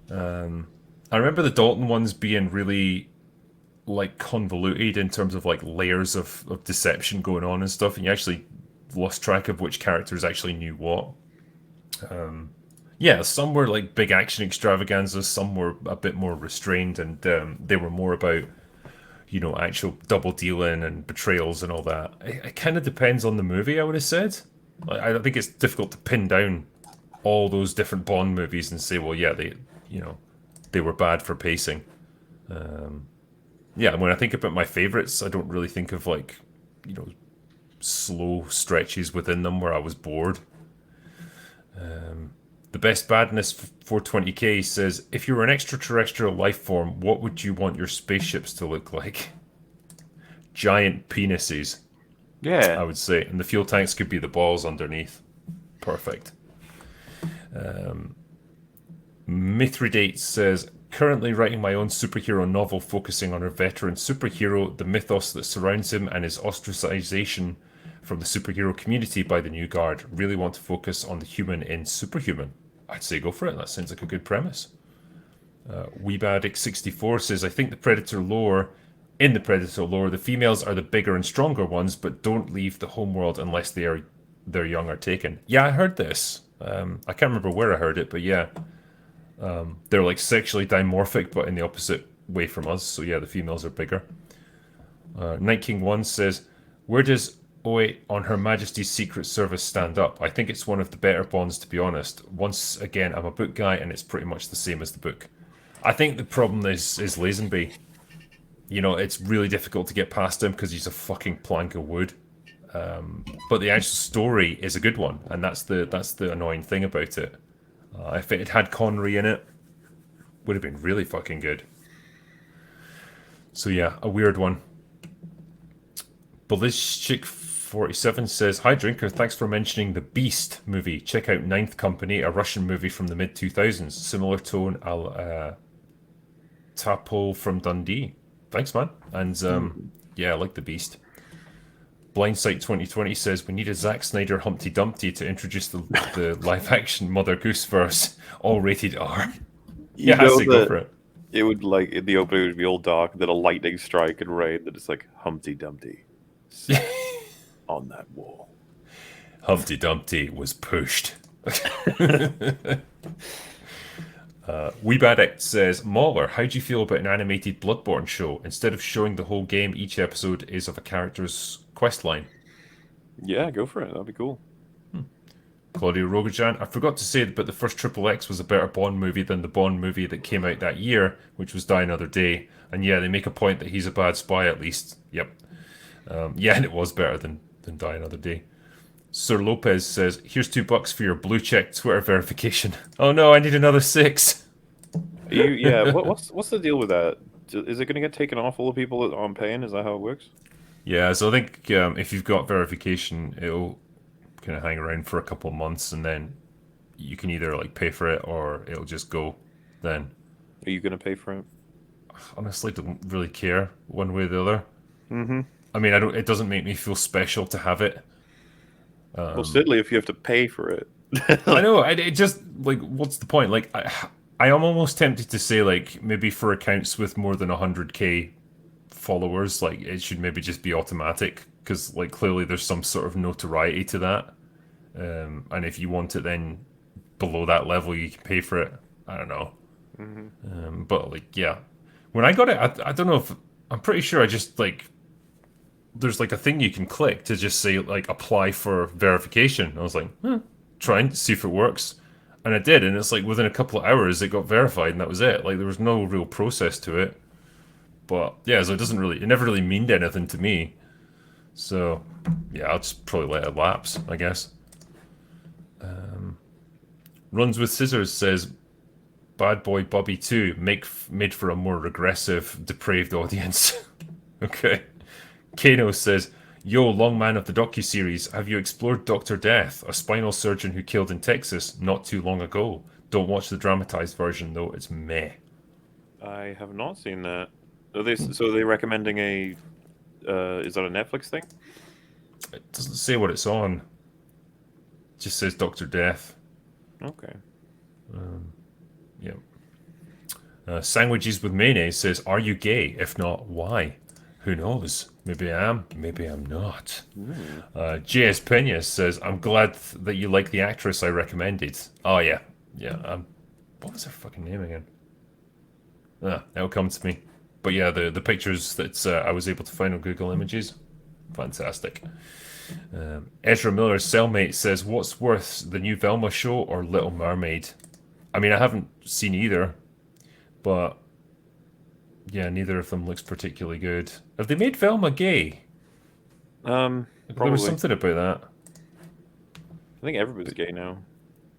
I remember the Dalton ones being really like convoluted in terms of like layers of deception going on and stuff, and you actually lost track of which characters actually knew what. Yeah, some were like big action extravaganzas, some were a bit more restrained, and they were more about, you know, actual double dealing and betrayals and all that. It kind of depends on the movie, I would have said. I think it's difficult to pin down all those different Bond movies and say, well, yeah, they were bad for pacing. Yeah, when I think about my favorites, I don't really think of like, you know, slow stretches within them where I was bored. The best badness 420k says, if you were an extraterrestrial life form, what would you want your spaceships to look like? Giant penises, I Yeah. would say, and the fuel tanks could be the balls underneath. Perfect. Mithridate says, currently writing my own superhero novel focusing on a veteran superhero, the mythos that surrounds him, and his ostracization from the superhero community by the new guard. Really want to focus on the human in Superhuman. I'd say go for it. That sounds like a good premise. Weebadic64 says, I think in the Predator lore, the females are the bigger and stronger ones, but don't leave the homeworld unless their young are taken. Yeah, I heard this. I can't remember where I heard it, but yeah. They're like sexually dimorphic, but in the opposite way from us. So yeah, the females are bigger. Night King 1 says, where does 08 on Her Majesty's Secret Service stand up? I think it's one of the better Bonds, to be honest. Once again, I'm a book guy, and it's pretty much the same as the book. I think the problem is Lazenby. You know, it's really difficult to get past him because he's a fucking plank of wood. But the actual story is a good one, and that's the annoying thing about it. If it had Connery in it, would have been really fucking good. So yeah, a weird one. Balishik47 says, hi Drinker, thanks for mentioning the Beast movie. Check out Ninth Company, a Russian movie from the mid-2000s. Similar tone, Tapol from Dundee. Thanks, man. And yeah, I like the Beast. Blindsight 2020 says, we need a Zack Snyder Humpty Dumpty to introduce the live-action Mother Goose verse, all rated R. Yeah, I say go for it. It would, like, in the opening, it would be all dark, then a lightning strike and rain, that it's like, Humpty Dumpty on that wall. Humpty Dumpty was pushed. Weebaddict says, Mauler, how do you feel about an animated Bloodborne show? Instead of showing the whole game, each episode is of a character's quest line. Yeah, go for it. That'd be cool. Claudio Rogajan, I forgot to say that the first Triple X was a better Bond movie than the Bond movie that came out that year, which was Die Another Day. And yeah, they make a point that he's a bad spy at least. Yep. Yeah, and it was better than Die Another Day. Sir Lopez says, here's $2 for your blue check Twitter verification. Oh no, I need another 6. Yeah, what's the deal with that? Is it going to get taken off all the people that aren't paying? Is that how it works? Yeah, so I think if you've got verification, it'll kind of hang around for a couple of months, and then you can either like pay for it or it'll just go. Then, Are you going to pay for it? honestly, don't really care one way or the other. Mm-hmm. I mean, I don't. It doesn't make me feel special to have it. Well, certainly if you have to pay for it. I know. It just like, what's the point? Like, I am almost tempted to say like maybe for accounts with more than 100k followers, like it should maybe just be automatic because like clearly there's some sort of notoriety to that. And if you want it then below that level, you can pay for it. I don't know. But like, yeah, when I got it, I don't know if I'm pretty sure I just like there's like a thing you can click to just say like apply for verification. I was like, try and see if it works, and it did. And it's like within a couple of hours it got verified, and that was it. Like there was no real process to it. But yeah, so it never really meaned anything to me. So yeah, I'll just probably let it lapse, I guess. Runs with Scissors says, Bad Boy Bobby 2 made for a more regressive, depraved audience. Okay. Kano says, Yo, Longman of the docuseries, have you explored Dr. Death, a spinal surgeon who killed in Texas not too long ago? Don't watch the dramatized version though, it's meh. I have not seen that. Are they recommending a? Is that a Netflix thing? It doesn't say what it's on. It just says Dr. Death. Okay. Yeah. Sandwiches with Mayonnaise says, Are you gay? If not, why? Who knows? Maybe I am, maybe I'm not. JS Pena says, I'm glad that you like the actress I recommended. Oh, yeah. Yeah. What was her fucking name again? That'll come to me. But yeah, the pictures that I was able to find on Google Images, fantastic. Ezra Miller's cellmate says, what's worse, the new Velma show or Little Mermaid? I mean, I haven't seen either, but yeah, neither of them looks particularly good. Have they made Velma gay? Probably. There was something about that. I think everybody's gay now.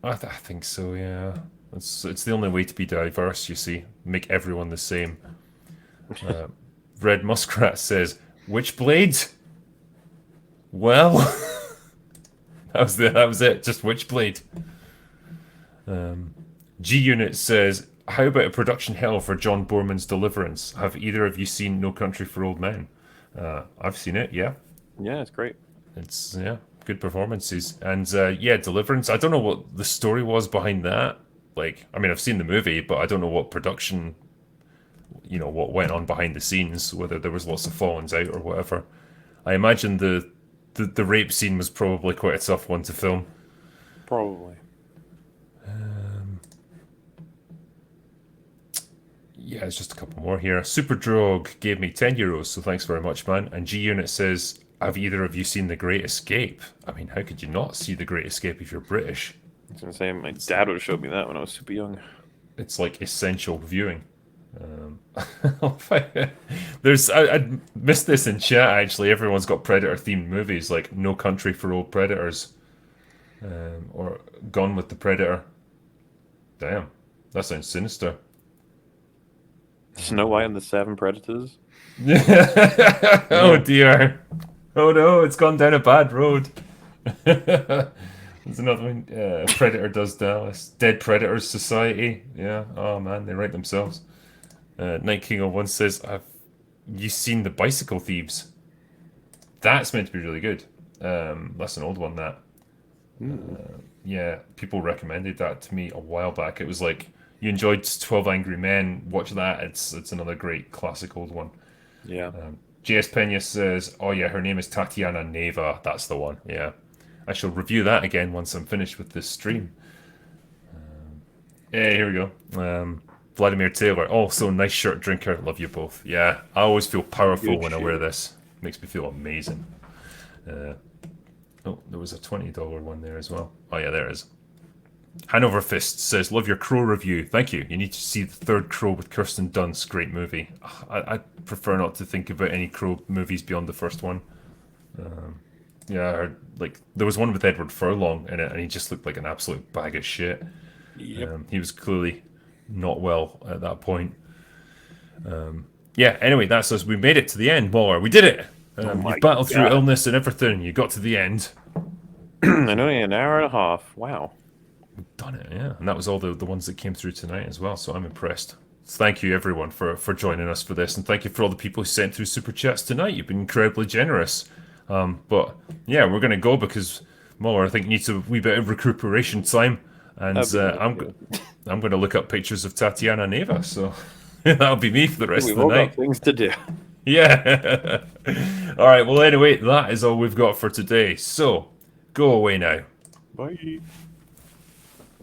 I think so, yeah. It's the only way to be diverse, you see. Make everyone the same. Red Muskrat says, Witchblade? Well, that was it. Just Witchblade. G Unit says, how about a production hell for John Boorman's Deliverance? Have either of you seen No Country for Old Men? I've seen it, yeah. Yeah, it's great. It's, yeah, good performances. And yeah, Deliverance, I don't know what the story was behind that. Like, I mean, I've seen the movie, but I don't know what production, what went on behind the scenes, whether there was lots of fallings out or whatever. I imagine the rape scene was probably quite a tough one to film. Probably. Yeah, it's just a couple more here. Superdrog gave me €10, so thanks very much, man. And G Unit says, have either of you seen The Great Escape? I mean, how could you not see The Great Escape if you're British? I was going to say, my dad would have showed me that when I was super young. It's like essential viewing. I missed this in chat, actually. Everyone's got Predator-themed movies, like No Country for Old Predators, or Gone with the Predator. Damn, that sounds sinister. Snow White and the Seven Predators? Oh dear. Oh no, it's gone down a bad road. There's another one. Predator Does Dallas. Dead Predators Society. Yeah. Oh man, they write themselves. Night King 01 says, have you seen The Bicycle Thieves? That's meant to be really good. That's an old one, that. Yeah, people recommended that to me a while back. It was like, you enjoyed 12 Angry Men, watch that. It's another great classic old one. Yeah. JS Pena says, oh yeah, her name is Tatiana Neva. That's the one, yeah. I shall review that again once I'm finished with this stream. Yeah, here we go. Vladimir Taylor, also nice shirt drinker. Love you both. Yeah, I always feel powerful Good when I wear shit. this. Makes me feel amazing. Oh, there was a $20 one there as well. Oh yeah, there it is. Hanover Fist says, "Love your Crow review. Thank you. You need to see the third Crow with Kirsten Dunst. Great movie. I prefer not to think about any Crow movies beyond the first one. Yeah, I heard, like there was one with Edward Furlong in it, and he just looked like an absolute bag of shit. Yep. He was clearly not well at that point. Yeah. Anyway, that's us. We made it to the end, Waller. We did it. Oh You my battled through god. illness and everything. You got to the end. And only an hour and a half. Wow. Done it, yeah. And that was all the ones that came through tonight as well, so I'm impressed. Thank you, everyone, for joining us for this, and thank you for all the people who sent through Super Chats tonight. You've been incredibly generous. But, yeah, we're going to go because Muller, I think, needs a wee bit of recuperation time, and I'm going to look up pictures of Tatiana Neva, so that'll be me for the rest of We've the all night. got things to do. Yeah. All right, well, anyway, that is all we've got for today, so go away now. Bye.